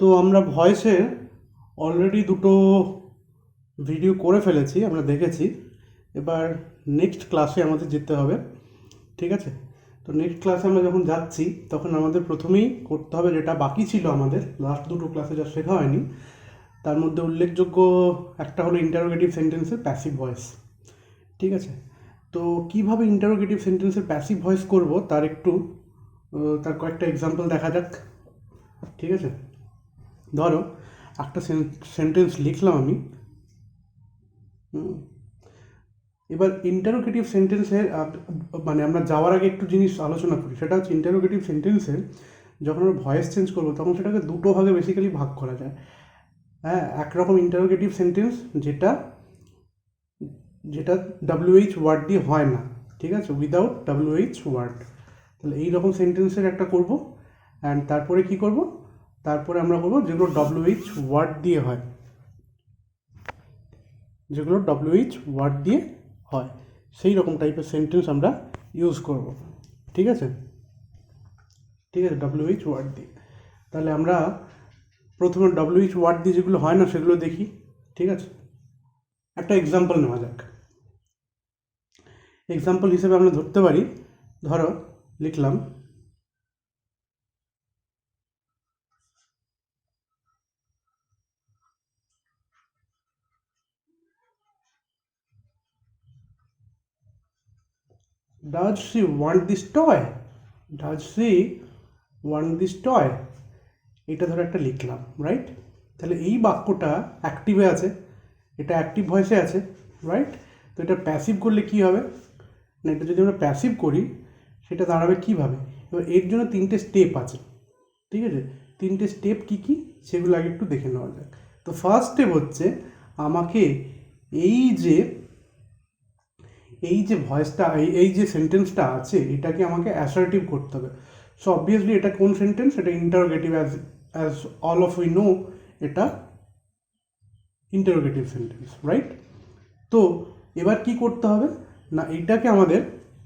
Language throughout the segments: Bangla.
তো আমরা ভয়েসের অলরেডি দুটো ভিডিও করে ফেলেছি, আমরা দেখেছি। এবার নেক্সট ক্লাসে আমাদের যেতে হবে, ঠিক আছে? তো নেক্সট ক্লাসে আমরা যখন যাচ্ছি তখন আমাদের প্রথমেই করতে হবে যেটা বাকি ছিল আমাদের লাস্ট দুটো ক্লাসে যা শেখা হয়নি, তার মধ্যে উল্লেখযোগ্য একটা হলো ইন্টারোগেটিভ সেন্টেন্সের প্যাসিভ ভয়েস, ঠিক আছে? তো কীভাবে ইন্টারোগেটিভ সেন্টেন্সের প্যাসিভ ভয়েস করব তার কয়েকটা এক্সাম্পল দেখা যাক, ঠিক আছে? ধরো একটা সেন্টেন্স লিখলাম আমি। এবার ইন্টারোগেটিভ সেন্টেন্সের মানে আমরা যাওয়ার আগে একটু জিনিস আলোচনা করি, সেটা হচ্ছে ইন্টারোগেটিভ সেন্টেন্সের যখন আমরা ভয়েস চেঞ্জ করবো তখন সেটাকে দুটো ভাগে বেসিক্যালি ভাগ করা যায়। হ্যাঁ, একরকম ইন্টারোগেটিভ সেন্টেন্স যেটা যেটা WH ওয়ার্ড দিয়ে হয় না, ঠিক আছে, উইদাউট WH ওয়ার্ড। তাহলে এই রকম সেন্টেন্সের একটা করব। অ্যান্ড তারপরে কি করব, তারপরে আমরা করবো যেগুলো WH ওয়ার্ড দিয়ে হয়, যেগুলো WH ওয়ার্ড দিয়ে হয় সেই রকম টাইপের সেন্টেন্স আমরা ইউজ করব, ঠিক আছে? ঠিক আছে, WH ওয়ার্ড দিয়ে। তাহলে আমরা প্রথমে WH ওয়ার্ড দিয়ে যেগুলো হয় না সেগুলো দেখি, ঠিক আছে? একটা এক্সাম্পল নেওয়া যাক। এক্সাম্পল হিসেবে আমরা ধরতে পারি, ধরো লিখলাম does she want this toy, does she want this toy, এটা ধরো একটা লিখলাম, রাইট? তাহলে এই বাক্যটা অ্যাক্টিভে আছে, এটা অ্যাক্টিভ ভয়েসে আছে, রাইট? তো এটা প্যাসিভ করলে কি হবে না, এটা যদি আমরা প্যাসিভ করি সেটা দাঁড়াবে কীভাবে? এবার এর জন্য তিনটে স্টেপ আছে, ঠিক আছে? তিনটে স্টেপ কী কী সেগুলো আগে একটু দেখে নেওয়া যাক। তো ফার্স্ট স্টেপ হচ্ছে আমাকে এই যে ভয়েসটা এই যে সেন্টেন্সটা আছে এটাকে আমাকে অ্যাসার্টিভ করতে হবে। সো অবভিয়াসলি এটা কোন সেন্টেন্স? এটা interrogative, as all of we know এটা ইন্টারোগেটিভ সেন্টেন্স, রাইট? তো এবার কি করতে হবে না, এইটাকে আমাদের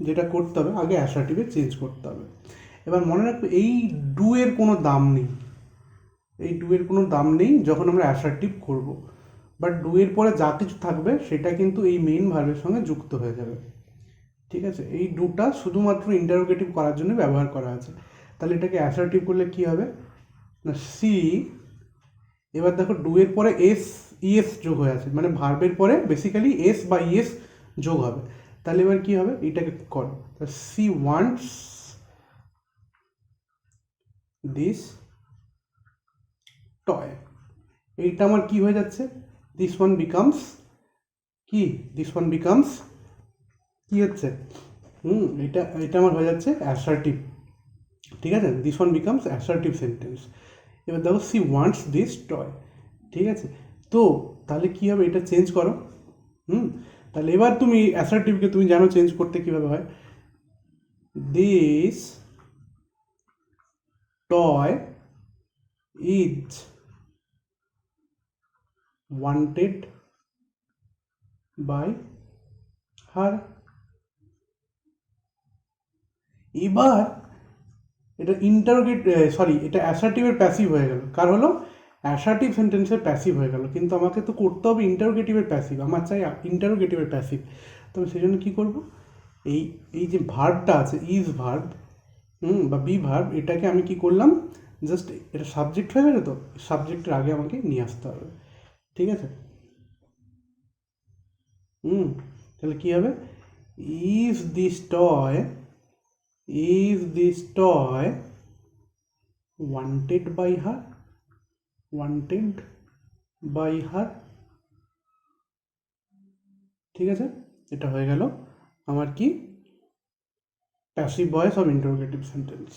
যেটা করতে হবে আগে অ্যাসার্টিভে চেঞ্জ করতে হবে। এবার মনে রাখবে এই ডু এর কোনো দাম নেই, এই ডু এর কোনো দাম নেই যখন আমরা অ্যাসার্টিভ করব। বাট ডু এর পরে যা কিছু থাকবে সেটা কিন্তু এই মেইন ভার্বের সঙ্গে যুক্ত হয়ে যাবে, ঠিক আছে? এই ডুটা শুধুমাত্র ইন্টারোগেটিভ করার জন্য ব্যবহার করা আছে। তাহলে এটাকে অ্যাসার্টিভ করলে কি হবে না, সি, এবার দেখো ডু এর পরে ইএস যোগ হয়ে আছে, মানে ভার্বের পরে বেসিক্যালি এস বা ইএস যোগ হবে। তাহলে এবার কি হবে, এটাকে করো, সি ওয়ান্টস দিস টয়, এইটা আমার কি হয়ে যাচ্ছে, দিস ওয়ান বিকামস কি, দিস ওয়ান বিকামস কি হচ্ছে, এটা এটা আমার হয়ে যাচ্ছে অ্যাসার্টিভ, ঠিক আছে? This one becomes assertive sentence. এবার দেখো সি ওয়ান্টস দিস টয়, ঠিক আছে? তো তাহলে কী হবে, এটা চেঞ্জ করো। তাহলে এবার তুমি অ্যাসার্টিভকে তুমি জানো চেঞ্জ করতে কীভাবে হয়, this toy is wanted by her. এবার এটা এটা অ্যাসার্টিভের প্যাসিভ হয়ে গেল, কার হলো, অ্যাসার্টিভ সেন্টেন্সের প্যাসিভ হয়ে গেল। কিন্তু আমাকে তো করতে হবে ইন্টারোগেটিভের প্যাসিভ, আমার চাই ইন্টারোগেটিভের প্যাসিভ। তবে সেই জন্য কী করবো, এই এই যে ভার্বটা আছে ইজ ভার্ব বা বি ভার্ব, এটাকে আমি কি করলাম, জাস্ট এটা সাবজেক্ট হয়ে গেছে, তো সাবজেক্টের আগে আমাকে নিয়ে আসতে হবে, ঠিক আছে? তাহলে কী হবে, is this toy, is this toy wanted by her, wanted by her, ঠিক আছে? এটা হয়ে গেল আমার কি, passive voice of interrogative sentence.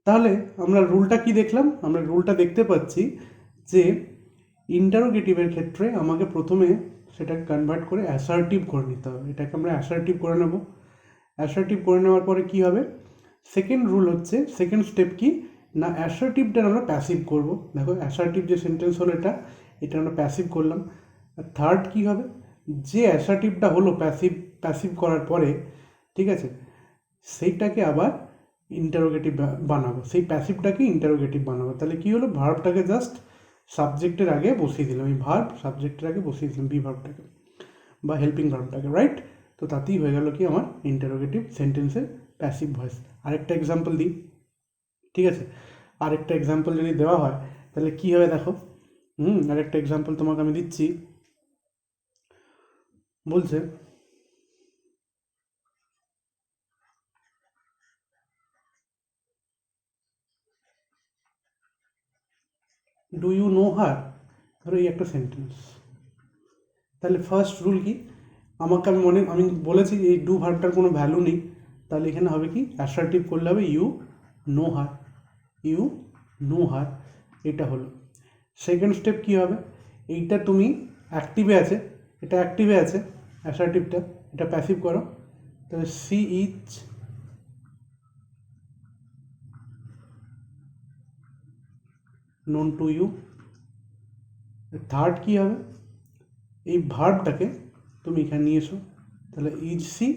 তাহলে আমরা রুলটা কি দেখলাম, আমরা রুলটা দেখতে পাচ্ছি যে ইন্টারোগেটিভের ক্ষেত্রে আমাকে প্রথমে সেটাকে কনভার্ট করে অ্যাসার্টিভ করে নিতে হবে, এটাকে আমরা অ্যাসার্টিভ করে নেব। অ্যাসার্টিভ করে নেওয়ার পরে কি হবে, সেকেন্ড রুল হচ্ছে, সেকেন্ড স্টেপ কি না, অ্যাসার্টিভটা আমরা প্যাসিভ করব। দেখো অ্যাসার্টিভ যে সেন্টেন্স হলো এটা আমরা প্যাসিভ করলাম। আর থার্ড কী হবে, যে অ্যাসার্টিভটা হলো প্যাসিভ করার পরে, ঠিক আছে, সেইটাকে আবার ইন্টারোগেটিভ বানাবো, সেই প্যাসিভটাকে ইন্টারোগেটিভ বানাবো। তাহলে কী হলো, ভার্বটাকে জাস্ট সাবজেক্টের আগে বসিয়ে দিলাম, এই ভার্ব সাবজেক্টের আগে বসিয়ে দিলাম বি ভার্বটাকে বা হেল্পিং ভার্বটাকে, রাইট? তো তাতেই হয়ে গেল কি আমার ইন্টারোগেটিভ সেন্টেন্সের প্যাসিভ ভয়েস। আরেকটা এক্সাম্পল দিই, ঠিক আছে? আরেকটা এক্সাম্পল যদি দেওয়া হয় তাহলে কী হবে দেখো, আরেকটা এক্সাম্পল তোমাকে আমি দিচ্ছি। বলছে ডু ইউ নো হার, ধরো এই একটা সেন্টেন্স। তাহলে ফার্স্ট রুল কি, আমি বলেছি এই ডু ভার্বটার কোনো ভ্যালু নেই, তাহলে এখানে হবে কি, অ্যাসার্টিভ করলে হবে you know her, you know her, এটা হলো। সেকেন্ড স্টেপ কী হবে, এইটা তুমি অ্যাক্টিভে আছে, এটা অ্যাক্টিভে আছে অ্যাসার্টিভটা, এটা প্যাসিভ করো, তাহলে she is known to you. Third কী হবে, এই ভার্বটাকে তুমি এখানে নিয়ে এসো, তাহলে is she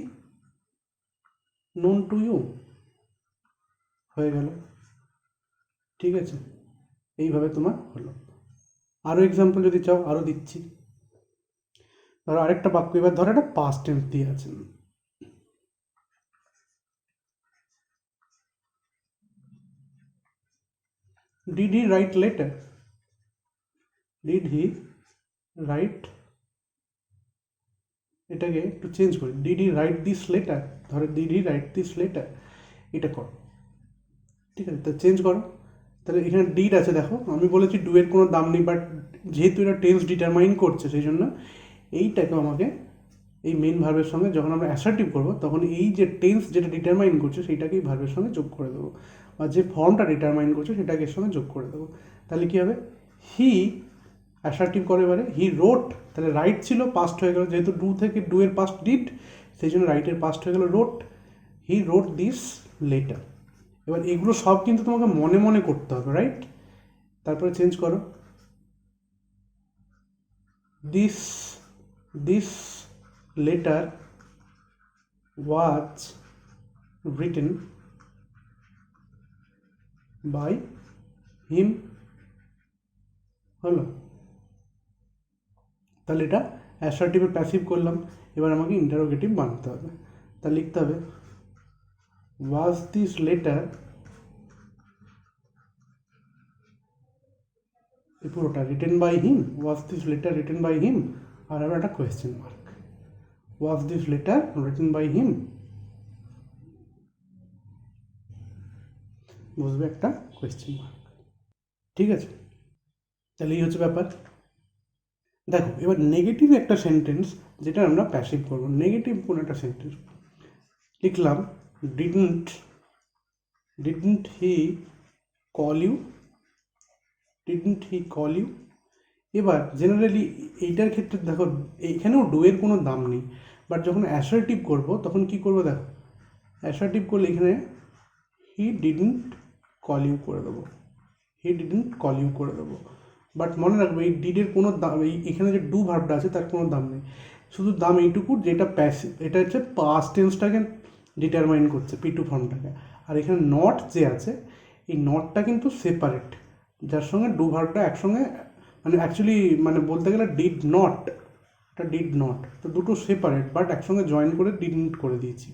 known to you, হয়ে গেল, ঠিক আছে? এইভাবে তোমার হলো। আরও এক্সাম্পল যদি চাও আরও দিচ্ছি। ধরো আরেকটা বাক্য, এবার ধরো একটা পাস্ট টেন্স দিয়ে আছে, did he write letter, did he write, এটাকে একটু চেঞ্জ করি, did he write this letter, ধরো did he write this letter, এটা করো, ঠিক আছে? তো চেঞ্জ করো, তাহলে এখানে ডিড আছে, দেখো আমি বলেছি ডু এর কোনো দাম নেই, বাট যেহেতু এটা টেন্স ডিটারমাইন করছে সেই জন্য এইটাকে আমাকে এই মেন ভার্বের সঙ্গে যখন আমরা অ্যাসার্টিভ করবো তখন এই যে টেন্স যেটা ডিটারমাইন করছে সেইটাকেই ভার্বের সঙ্গে যোগ করে দেবো, বা যে ফর্মটা ডিটারমাইন করছে সেটাকে এর সঙ্গে যোগ করে দেবো। তাহলে কী হবে, হি অ্যাসার্টিভ করে এবারে হি রোট, তাহলে রাইট ছিল পাস্ট হয়ে গেল, যেহেতু ডু থেকে ডু এর পাস্ট ডিড, সেই জন্য রাইটের পাস্ট হয়ে গেল রোট, হি রোট দিস লেটার। এবার এগুলো সব কিন্তু তোমাকে মনে মনে করতে হবে, রাইট? তারপরে চেঞ্জ করো, this this letter was written by him, হলো। তাহলে এটা অ্যাসার্টিভে প্যাসিভ করলাম, এবার আমাকে ইন্টারোগেটিভ বানাতে হবে। তা লিখতে হবে ওয়াজ দিস লেটার, পুরোটা written by him, was this letter written by him, আর আবার একটা question mark, was this letter written by him, বসবে একটা কোয়েশ্চেন মার্ক, ঠিক আছে? তাহলে এই হচ্ছে ব্যাপার। দেখো এবার নেগেটিভ একটা সেন্টেন্স যেটা আমরা প্যাসিভ করবো, নেগেটিভ কোন একটা সেন্টেন্স লিখলাম, didn't didn't he call you, didn't he call you. এবার জেনারেলি এইটার ক্ষেত্রে দেখো এইখানেও ডু এর কোনো দাম নেই, বাট যখন অ্যাসার্টিভ করবো তখন কি করবো, দেখো অ্যাসার্টিভ করলে এখানে হি ডিডন্ট কল ইউ করে দেবো, হি ডিডন্ট কল ইউ করে দেবো। বাট মনে রাখবো এই ডিডের কোনো দাম, এখানে যে ডু ভার্বটা আছে তার কোনো দাম নেই, শুধু দাম এইটুকু যেটা প্যাসিভ, এটা হচ্ছে পাস্ট টেন্সটাকে ডিটারমাইন করছে, পি2 ফর্মটাকে। আর এখানে নট যে আছে, এই নটটা কিন্তু সেপারেট, যার সঙ্গে ডু ভার্বটা একসঙ্গে, মানে অ্যাকচুয়ালি মানে বলতে গেলে ডিড নট, এটা ডিড নট, তো দুটো সেপারেট বাট একসঙ্গে জয়েন করে ডিডন্ট করে দিয়েছি,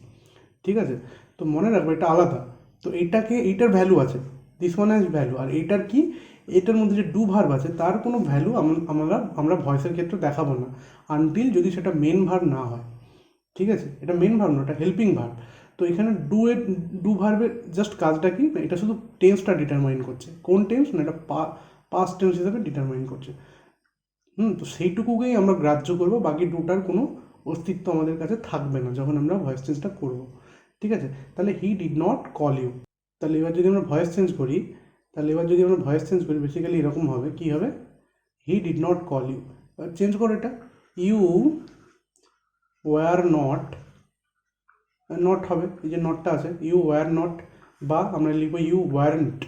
ঠিক আছে? তো মনে রাখবো এটা আলাদা, তো এইটাকে এইটার ভ্যালু আছে, দিস ওয়ান হ্যাজ ভ্যালু, আর এইটার কি, এটার মধ্যে যে ডু ভার্ব আছে তার কোনো ভ্যালু আমরা ভয়েসের ক্ষেত্রে দেখাবো না আনটিল যদি সেটা মেন ভার্ব না হয়, ঠিক আছে? এটা মেন ভার্ব না, এটা হেল্পিং ভার্ব। তো এখানে ডু ভার্বের জাস্ট কাজটা কি, এটা শুধু টেন্সটা ডিটারমাইন করছে, কোন টেন্স না, এটা পাস্ট টেন্স হিসেবে ডিটারমাইন করছে। তো সেইটুকুকেই আমরা গ্রাহ্য করবো, বাকি ডুটার কোনো অস্তিত্ব আমাদের কাছে থাকবে না যখন আমরা ভয়েস চেঞ্জটা করবো, ঠিক আছে? তাহলে he did not call you, তাহলে এবার যদি আমরা ভয়েস চেঞ্জ করি, বেসিক্যালি এরকম হবে, কি হবে, he did not call you, change করো এটা, ইউ ওয়ার নট, নট হবে, এই যে নটটা আছে, ইউ ওয়ার নট, বা আমরা লিখবো ইউ ওয়ারেন্ট,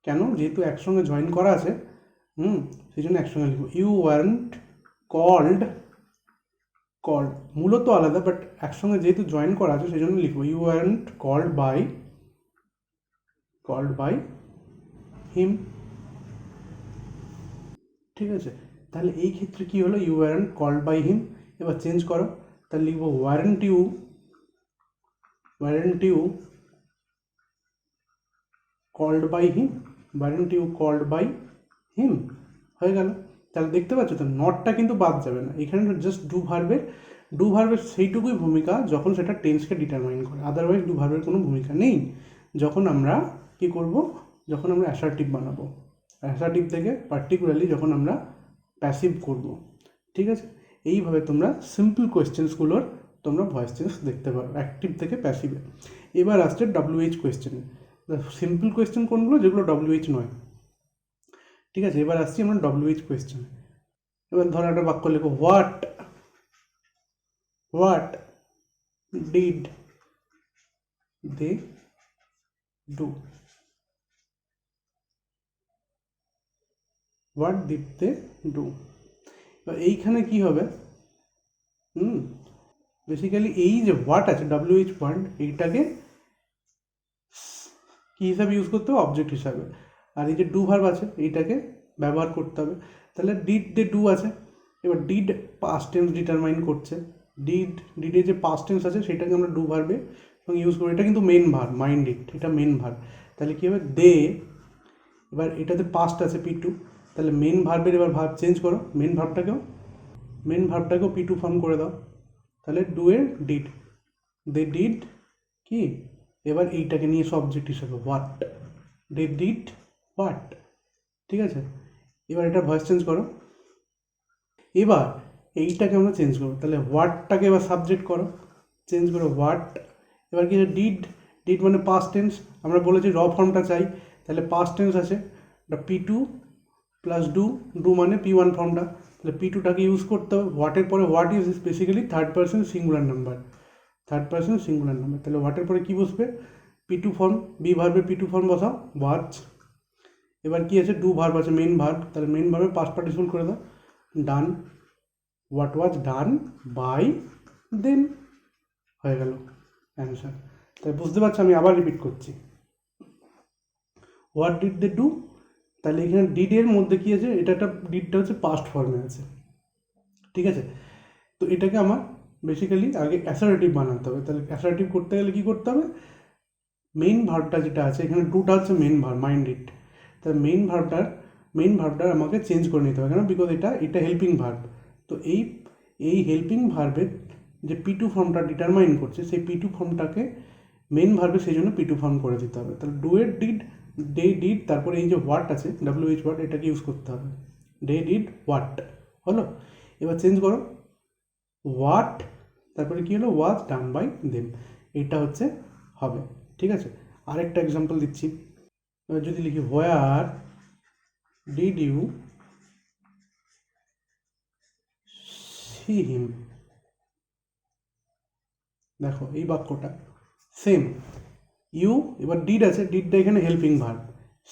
কেন, যেহেতু একসঙ্গে জয়েন করা আছে, সেই জন্য একসঙ্গে লিখবো, ইউ ওয়ারেন্ট কল্ড, মূলত আলাদা বাট একসঙ্গে যেহেতু জয়েন করা আছে সেই জন্য লিখবো you weren't called by called by him. ঠিক আছে, তাহলে এই ক্ষেত্রে কি হলো, you weren't called by him. এবার চেঞ্জ করো, তাহলে লিখবো weren't you called by him, weren't you called by him, হয়ে গেল। তাহলে দেখতে পাচ্ছ তো নটটা কিন্তু বাদ যাবে না, এখানে জাস্ট ডু ভার্বের সেইটুকুই ভূমিকা যখন সেটা টেন্সকে ডিটারমাইন করে, আদারওয়াইজ ডু ভার্বের কোনো ভূমিকা নেই। যখন আমরা কি করব, যখন আমরা অ্যাসার্টিভ বানাবো, অ্যাসার্টিভ থেকে পার্টিকুলারলি যখন আমরা প্যাসিভ করব। ঠিক আছে, এইভাবে তোমরা সিম্পল কোয়েশ্চেন্সগুলোর তোমরা ভয়েস চেঞ্জ দেখতে পারো অ্যাক্টিভ থেকে প্যাসিভে। এবার আসছে WH কোয়েশ্চেন। সিম্পল কোয়েশ্চেন কোনগুলো, যেগুলো WH নয়। ঠিক আছে, এবার আসছি আমরা WH কোয়েশ্চেন। এবার ধরো একটা বাক্য লেখো, what did they do, what did they do. এবার এইখানে কি হবে, বেসিক্যালি এই যে হোয়াট আছে WH ওয়ার্ড, এইটাকে কী হিসাবে ইউজ করতে হবে, অবজেক্ট হিসাবে। আর এই যে ডু ভার্ব আছে এইটাকে ব্যবহার করতে হবে। তাহলে ডিড দে ডু আছে, এবার ডিড পাস্ট টেন্স ডিটারমাইন করছে, ডিডে যে পাস্ট টেন্স আছে সেটাকে আমরা ডু ভার্বে ইউজ করি। এটা কিন্তু মেন ভার্ব, মাইন্ড ইট, এটা মেন ভার্ব। তাহলে কী হবে, দে, এবার এটাতে পাস্ট আছে P2, তাহলে মেন ভার্বের এবার ভার্ব চেঞ্জ করো, মেন ভার্বটাকেও P2 ফর্ম করে দাও। তাহলে ডু এর ডিড, দে ডিড কি, এবার এইটাকে নিয়ে অবজেক্ট হিসেবে হোয়াট, দে ডিড হোয়াট। ঠিক আছে, এবার এটা ভয়েস চেঞ্জ করো। এবার এইটাকে আমরা চেঞ্জ করবো, তাহলে হোয়াটটাকে এবার সাবজেক্ট করো, চেঞ্জ করো হোয়াট। এবার কি ডিড মানে পাস্ট টেন্স, আমরা বলেছি র ফর্মটা চাই, তাহলে পাস্ট টেন্স আছে, এটা P2 প্লাস ডু মানে P1 ফর্মটা, তাহলে P2টাকে ইউজ করতে হবে। হোয়াটের পরে what is basically third person singular number, তাহলে হোয়াটের পরে কী বসবে, P2 ফর্ম, বি ভার্বে P2 ফর্ম বসাও, ওয়াচ। এবার কি আছে, ডু ভার্ব আছে, মেন ভার্ব, তাহলে মেন ভার্বে পাস্ট পার্টিসিপল করে দাও, ডান, হোয়াট ওয়াজ ডান বাই দেন, হয়ে গেল অ্যান্সার। তাই বুঝতে পারছো, আমি আবার রিপিট করছি, হোয়াট ডিড দে ডু, তাহলে এখানে ডিডের মধ্যে কী আছে, ডিডটা হচ্ছে পাস্ট ফর্মে আছে। ঠিক আছে, তো এটাকে আমার বেসিক্যালি আগে অ্যাসার্টিভ বানাতে হবে। তাহলে অ্যাসার্টিভ করতে গেলে কী করতে হবে, মেইন ভার্বটা যেটা আছে, এখানে ডুটা হচ্ছে মেইন ভার্ব, মাইন্ড ইট, তাহলে মেইন ভার্বটার আমাকে চেঞ্জ করে নিতে হবে, কেন, বিকজ এটা হেল্পিং ভার্ব। তো এই হেল্পিং ভার্বের যে P2 ফর্মটা ডিটারমাইন করছে, সেই P2 ফর্মটাকে মেইন ভার্বে সেই জন্য P2 ফর্ম করে দিতে হবে। তাহলে ডু এর ডিড, ডে ডিড, তারপরে এই যে হোয়াট আছে WH ওয়ার্ড, এটাকে ইউজ করতে হবে, ডে ডিড হোয়াট, হলো। এবার চেঞ্জ করো, হোয়াট, তারপরে কী হলো, ওয়াজ ডান বাই দেম, এইটা হচ্ছে হবে। ঠিক আছে, আরেকটা এক্সাম্পল দিচ্ছি। এবার যদি লিখি, where did you see him, দেখো এই বাক্যটা সেম, ইউ, এবার ডিড আছে, ডিডটা এখানে হেল্পিং ভার্ব,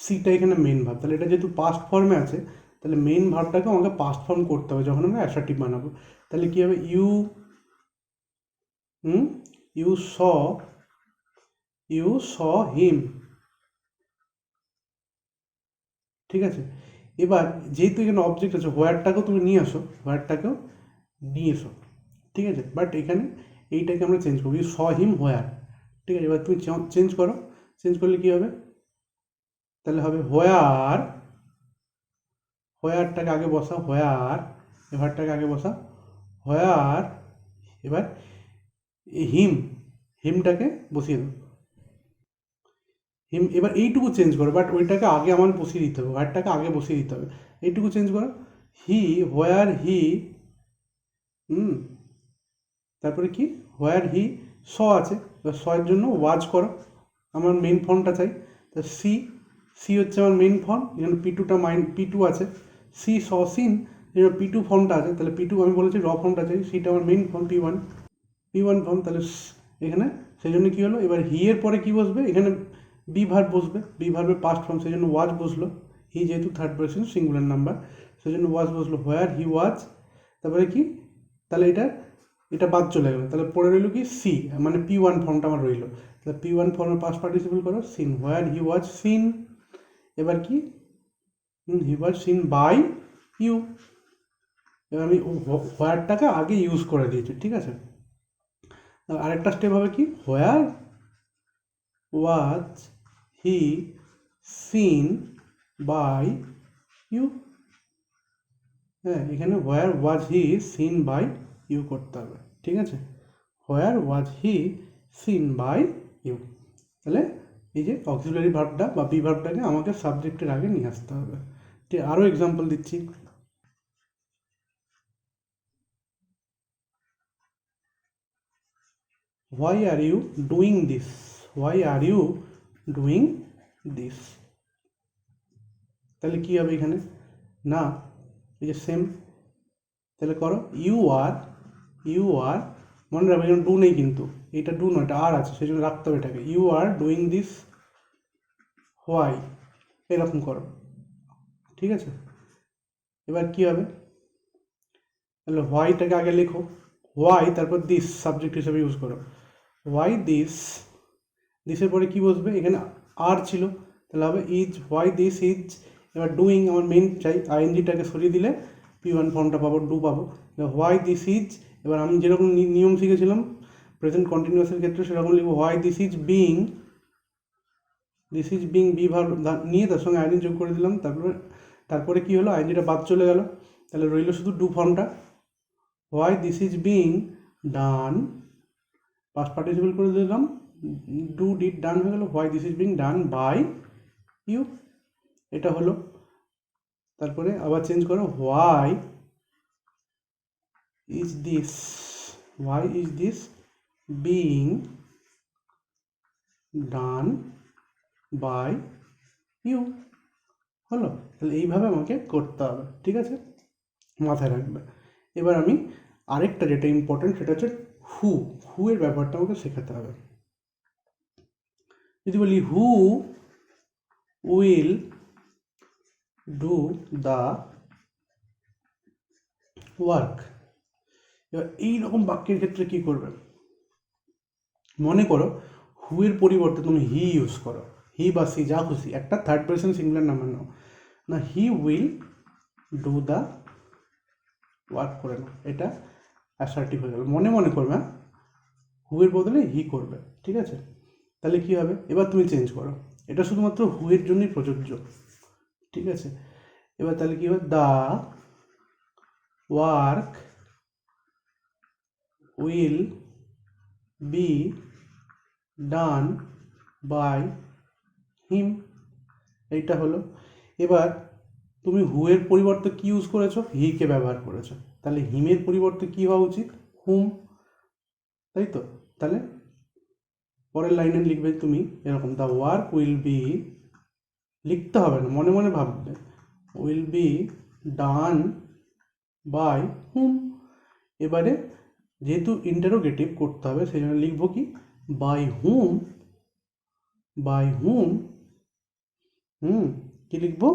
সিটা এখানে মেন ভার্ব, তাহলে এটা যেহেতু পাস্ট ফর্মে আছে, তাহলে মেন ভার্বটাকে আমাকে পাস্ট ফর্ম করতে হবে যখন আমরা অ্যাসার্টিভ বানাবো। তাহলে কী হবে, ইউ স হিম। ঠিক আছে, এবার যেহেতু এখানে অবজেক্ট আছে, হোয়ারটাকেও তুমি নিয়ে এসো, ঠিক আছে, বাট এখানে এইটাকে আমরা চেঞ্জ করবো, ইউ স হিম হোয়ার। ঠিক আছে, এবার তুমি চেঞ্জ করো, চেঞ্জ করলে কী হবে, তাহলে হবে হোয়ারটাকে আগে বসা, এবারটাকে আগে বসা, হোয়ার, এবার হিমটাকে বসিয়ে দেবো, এবার এইটুকু চেঞ্জ করো, বাট ওইটাকে আগে আমার বসিয়ে দিতে হবে, হোয়ারটাকে আগে বসিয়ে দিতে হবে, এইটুকু চেঞ্জ করো, হোয়ার হি, তারপরে কি, হোয়ার হি স আছে, এবার স এর জন্য ওয়াজ করো, আমার মেন ফর্মটা চাই, তা সি হচ্ছে আমার মেন ফর্ম, এখানে P2 আছে, সিন, যেটা P2 ফর্মটা আছে, তাহলে P2 আমি বলেছি র ফর্মটা চাই, সিটা আমার মেন ফর্ম P1 ফর্ম, তাহলে এখানে সেই জন্য কী হলো, এবার হি এর পরে কী বসবে, এখানে বি ভার্ব বসবে, বি ভার্বের পাস্ট ফর্ম, সেই জন্য ওয়াজ বসলো, হি যেহেতু থার্ড পার্সন সিঙ্গুলার নাম্বার, সেই জন্য ওয়াজ বসলো, হোয়ার হি ওয়াজ, তারপরে কি, তাহলে এটা এটা বাদ চলে গেল, তাহলে পড়ে রইল কি সি, মানে P1 ফর্মটা আমার রইল। তাহলে P1 ফর্মের পাস্ট পার্টিসিপল করো seen, where he was seen, এবার কি he was seen by you. এবার আমি হোয়ারটাকে আগে ইউজ করে দিয়েছি, ঠিক আছে। আরেকটা স্টেপ হবে কি, হোয়ার ওয়াজ হি সিন বাই ইউ। হ্যাঁ, এখানে হোয়ার ওয়াজ হি সিন বাই ইউ করতে হবে, ঠিক আছে। হোয়ার ওয়াজ হি সিন বাই ইউ। তাহলে এই যে অক্সিলারি ভার্বটা বা বি ভার্বটাকে আমাকে সাবজেক্টের আগে নিয়ে আসতে হবে। ঠিক, আরও এক্সাম্পল দিচ্ছি। Why are you doing this, why are you doing this. তাহলে কী হবে এখানে, না এই যে সেম, তাহলে করো ইউ আর, মনে রাখবে এখানে ডু নেই কিন্তু, এটা ডু নয়, এটা আর আছে, সেই জন্য রাখতে হবে এটাকে। You are doing this why, এরকম করো, ঠিক আছে। এবার কি হবে, তাহলে হোয়াইটাকে আগে লেখো, হোয়াই তারপর দিস সাবজেক্ট হিসেবে ইউজ করো, হোয়াই দিস, দিসের পরে কি বসবে, এখানে আর ছিল, তাহলে হবে ইজ, হোয়াই দিস ইজ। এবার ডুইং আমার মেন চাই, আইএনজিটাকে সরিয়ে দিলে P1 ফর্মটা পাবো, ডু পাবো। হোয়াই দিস ইজ, এবার আমি যেরকম নিয়ম শিখেছিলাম প্রেজেন্ট কন্টিনিউয়াসের ক্ষেত্রে সেরকম লিখবো, why this is being, this is being be verb নিয়ে তার সঙ্গে আইএনজি যোগ করে দিলাম, তারপরে কি হলো, আইএনজিটা বাদ চলে গেল, তাহলে রইল শুধু ডু ফর্মটা। Why this is being done, past participle করে দিলাম, ডু ডিড ডান হয়ে গেল, why this is being done by you, এটা হলো। তারপরে আবার চেঞ্জ করো, why is this, why is this being done by you, হলো। তাহলে এইভাবে আমাকে করতে হবে, ঠিক আছে, মাথায় রাখবে। এবার আমি আরেকটা যেটা ইম্পর্টেন্ট সেটা হচ্ছে হু এর ব্যাপারটা আমাকে শেখাতে হবে। যদি বলি who will do the work, এবার এইরকম বাক্যের ক্ষেত্রে কি করবে, মনে করো হু এর পরিবর্তে তুমি হি ইউজ করো, হি বা সি যা খুশি, একটা থার্ড পার্সন সিঙ্গুলার নাম্বার নাও না, he will do the work করে নাও, এটা অ্যাসার্টিভ হয়ে গেল। মনে মনে করবে, হু এর বদলে হি করবে, ঠিক আছে। তাহলে কি হবে, এবার তুমি চেঞ্জ করো, এটা শুধুমাত্র হু এর জন্যই প্রযোজ্য, ঠিক আছে। এবার তাহলে কি হবে, the work will be done by him, এইটা হলো। এবার তুমি হু এর পরিবর্তে কি ইউজ করেছো, হিকে ব্যবহার করেছো, তাহলে হিমের পরিবর্তে কি হওয়া উচিত, হুম, তাই তো। তাহলে পরের লাইনে লিখবে তুমি এরকম, দ্য ওয়ার্ক উইল বি, লিখতে হবে না, মনে মনে ভাববে, উইল বি ডান বাই হুম। এবারে যেহেতু ইন্টারোগেটিভ করতে হবে সেই জন্য লিখবো কি, বাই হুম, বাই হুম, কি লিখবো,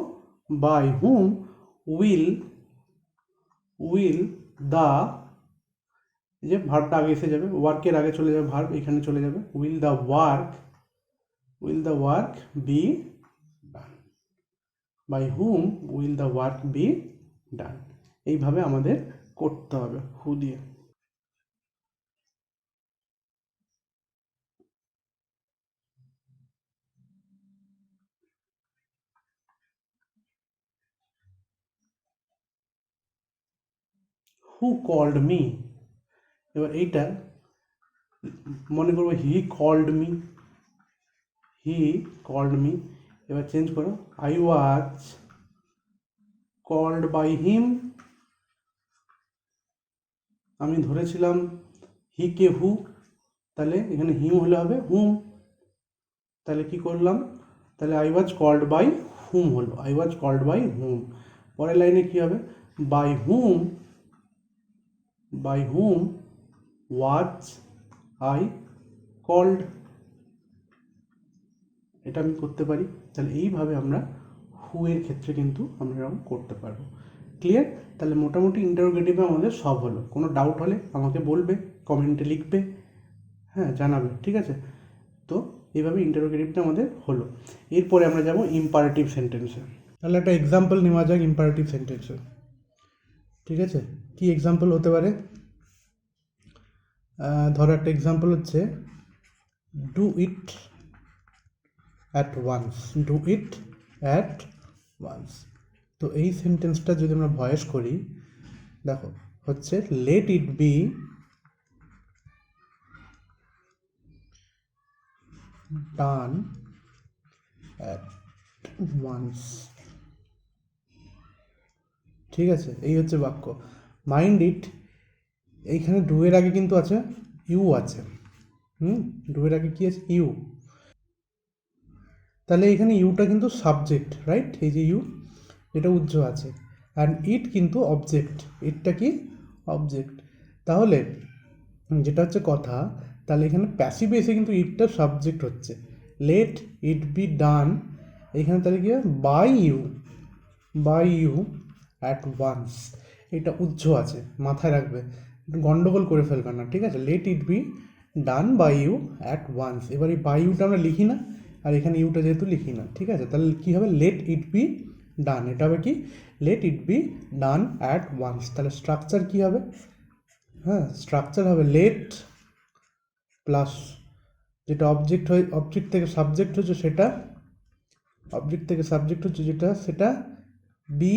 বাই হুম উইল দ্য, যে ভার্বটা আগে এসে যাবে, ওয়ার্কের আগে চলে যাবে ভার্ব, এখানে চলে যাবে, will the work be done, by whom will the work be done. এইভাবে আমাদের করতে হবে হু দিয়ে। হু কল্ড মি, এবার এইটা মনে করবো হি কল্ড মি, এবার চেঞ্জ করো, I was called by him, আমি ধরেছিলাম হি কে হু, তাহলে এখানে হিম হলে হবে হুম, তাহলে কি করলাম, তাহলে I was called by whom হলো, I was called by whom. পরের লাইনে কি হবে, by whom was I called, এটা আমি করতে পারি। তাহলে এইভাবে আমরা হু এর ক্ষেত্রে কিন্তু আমরা এরকম করতে পারবো। ক্লিয়ার? তাহলে মোটামুটি ইন্টারোগেটিভে আমাদের সব হলো। কোনো ডাউট হলে আমাকে বলবে, কমেন্টে লিখবে, হ্যাঁ জানাবে, ঠিক আছে? তো এইভাবে ইন্টারোগেটিভটা আমাদের হলো। এরপরে আমরা যাব ইম্পারেটিভ সেন্টেন্সে। তাহলে একটা এক্সাম্পল নেওয়া যাক ইম্পারেটিভ সেন্টেন্সে, ঠিক আছে? কি এক্সাম্পল হতে পারে? ধরো একটা এক্সাম্পল হচ্ছে do it at once, do it at once. তো এই সেন্টেন্সটা যদি আমরা ভয়েস করি, দেখো হচ্ছে let it be done at once, ঠিক আছে? এই হচ্ছে বাক্য। মাইন্ড ইট, এইখানে ডু এর আগে কিন্তু আছে ইউ আছে, ডু এর আগে কি আছে? ইউ। তাহলে এখানে ইউটা কিন্তু সাবজেক্ট, রাইট? এই যে ইউ, এটা উজ্জ্ব আছে, অ্যান্ড ইট কিন্তু অবজেক্ট, ইটটা কি? অবজেক্ট। তাহলে যেটা হচ্ছে কথা, তাহলে এখানে প্যাসিভে এসে কিন্তু ইটটা সাবজেক্ট হচ্ছে। লেট ইট বি ডান, এখানে তাহলে কি বাই ইউ অ্যাট ওয়ান্স, এটা উজ্জ্ব আছে, মাথায় রাখবে, গন্ডগোল করে ফেলবে না, ঠিক আছে? Let it be done by you at once. এবার এই বাই ইউটা আমরা লিখি না, আর এখানে ইউটা যেহেতু লিখি না, ঠিক আছে? তাহলে কী হবে? লেট ইট বি ডান, এটা হবে কি? Let it be done at once. তাহলে স্ট্রাকচার কী হবে? হ্যাঁ, স্ট্রাকচার হবে লেট প্লাস যেটা অবজেক্ট থেকে সাবজেক্ট হচ্ছে সেটা, অবজেক্ট থেকে সাবজেক্ট হচ্ছে যেটা সেটা, বি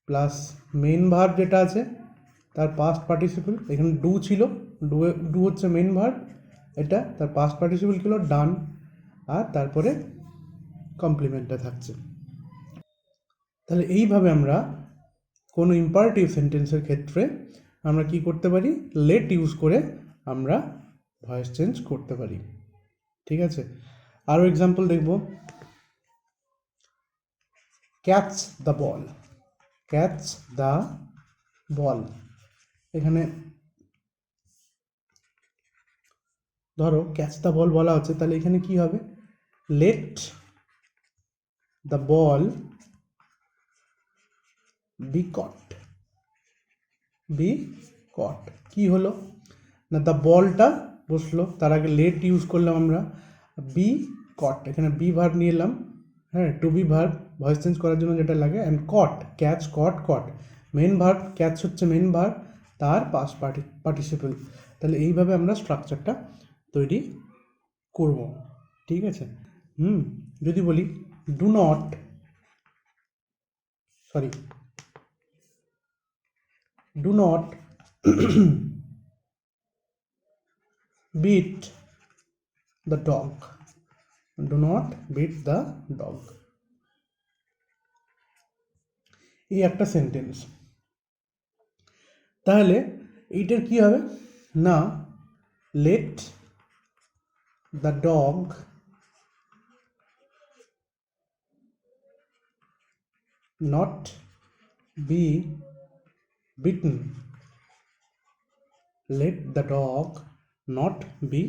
প্লাস মেন ভার্ব যেটা আছে তার পাস্ট পার্টিসিপল, এখানে ডু ছিল, ডু হচ্ছে মেন ভার্ব, এটা তার পাস্ট পার্টিসিপল ছিল ডান, আর তারপরে কমপ্লিমেন্টটা থাকছে। তাহলে এইভাবে আমরা কোনো ইম্পারেটিভ সেন্টেন্সের ক্ষেত্রে আমরা কি করতে পারি? লেট ইউজ করে আমরা ভয়েস চেঞ্জ করতে পারি, ঠিক আছে? আরও এক্সাম্পল দেখব। Catch the ball, catch the ball, এখানে ধরো ক্যাচ দ্য বল বলা হচ্ছে, তাহলে এখানে কি হবে? Let the ball be caught, be caught. কি হলো না, দ্য বলটা বসলো, তার আগে লেট ইউজ করলাম আমরা, বি কট, এখানে বি ভার্ব নিয়ে এলাম, হ্যাঁ, to be verb voice change করার জন্য যেটা লাগে, and caught, catch caught caught, main verb, catch হচ্ছে মেন ভার্ব, তার পাস্ট পার্টিসিপল। তাহলে এইভাবে আমরা স্ট্রাকচারটা তৈরি করব, ঠিক আছে? যদি বলি do not, sorry, do not beat the dog, do not beat the dog, এই একটা সেন্টেন্স। তাহলে এইটার কি হবে না, let the dog not be beaten, let the dog not be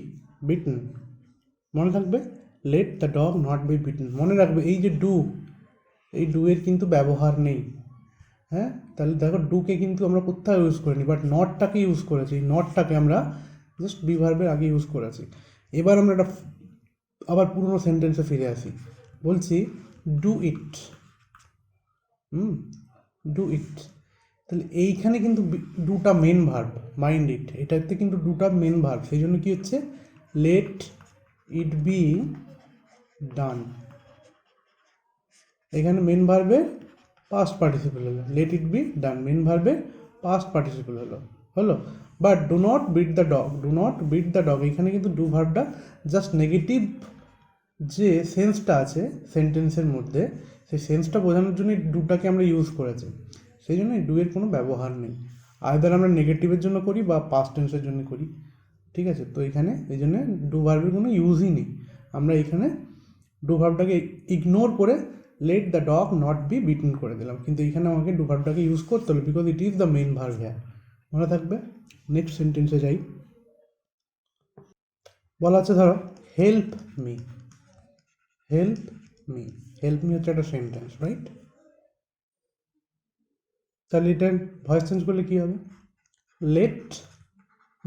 beaten, মনে থাকবে? Let the dog not be beaten, মনে রাখবে। এই যে ডু, এই ডু এর কিন্তু ব্যবহার নেই, হ্যাঁ? তাহলে দেখো ডুকে কিন্তু আমরা কোথাও ইউজ করিনি, বাট নটটাকে ইউজ করেছি, নটটাকে আমরা জাস্ট বি ভার্বের আগে ইউজ করেছি। এবার আমরা একটা আবার পুরনো সেন্টেন্সে ফিরে আসি, বলছি ডু ইট, ডু ইট। তাহলে এইখানে কিন্তু দুটা মেন ভার্ব, মাইন্ড ইট, এটাতে কিন্তু দুটা মেন ভার্ব, সেই জন্য কী হচ্ছে? লেট ইট বি ডান, এখানে মেন ভার্বের পাস্ট পার্টিসিপল হলো, let it be done main ভার্বের পাস্ট পার্টিসিপল হলো। But do not beat the dog, do not beat the dog, এখানে কিন্তু ডু ভার্বটা জাস্ট নেগেটিভ যে সেন্সটা আছে সেন্টেন্সের মধ্যে, সেই সেন্সটা বোঝানোর জন্য ডুটাকে আমরা ইউজ করেছি, সেই জন্য ডু এর কোনো ব্যবহার নেই। আইদার আমরা নেগেটিভের জন্য করি বা পাস্ট টেন্সের জন্য করি, ঠিক আছে? তো এখানে এই জন্য ডু ভার্বের কোনো ইউজই নেই। আমরা এখানে ডু ভার্বটাকে ইগনোর করে let the dog not be beaten করে দিলাম, কিন্তু এখানে আমাকে ডু ভার্বটাকে ইউজ করতে হলো, because it is the main verb হ্যাঁ, মনে থাকবে। নেক্সট সেন্টেন্সে যাই, বলা আছে ধরো help me, help me, help me হচ্ছে একটা সেন্টেন্স, রাইট? তাহলে এটা ভয়েস চেঞ্জ করলে কী হবে? Let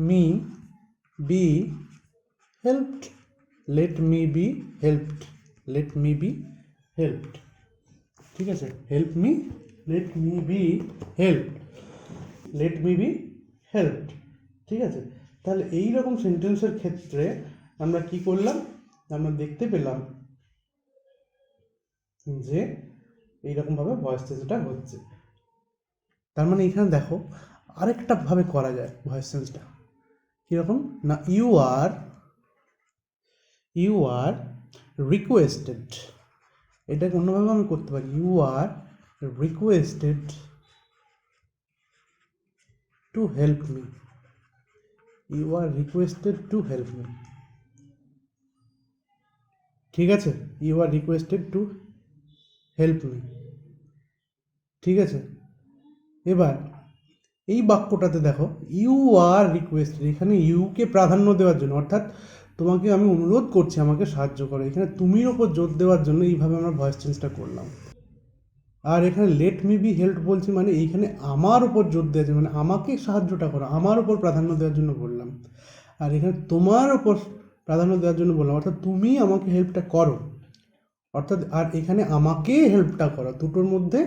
me be helped, let me be helped, let me be helped, ঠিক আছে? Help me, let me be helped, let me be helped, ঠিক আছে? তাহলে এই রকম সেন্টেন্সের ক্ষেত্রে আমরা কি করলাম? আমরা দেখতে পেলাম যে এইরকমভাবে ভয়েস চেঞ্জটা হচ্ছে। তার মানে এখানে দেখো আরেকটা ভাবে করা যায় ভয়েস চেঞ্জটা। কীরকম না, ইউ আর রিকোয়েস্টেড, এটাকে অন্যভাবে আমি করতে পারি, you are requested to help me, you are requested to help me, ঠিক আছে? You are requested to help me, ঠিক আছে? এবার এই বাক্যটাতে দেখো ইউ আর রিকোয়েস্টেড, এখানে ইউকে প্রাধান্য দেওয়ার জন্য, অর্থাৎ তোমাকে আমি অনুরোধ করছি আমাকে সাহায্য করো, এখানে তুমির ওপর জোর দেওয়ার জন্য এইভাবে আমরা ভয়েস চেঞ্জটা করলাম। আর এখানে লেট মি বি হেল্প বলছি মানে এইখানে আমার ওপর জোর দেওয়ার জন্য, মানে আমাকে সাহায্যটা করো, আমার ওপর প্রাধান্য দেওয়ার জন্য বললাম। আর এখানে তোমার ওপর প্রাধান্য দেওয়ার জন্য বললাম, অর্থাৎ তুমি আমাকে হেল্পটা করো, অর্থাৎ আর এখানে আমাকে হেল্পটা করো, দুটোর মধ্যে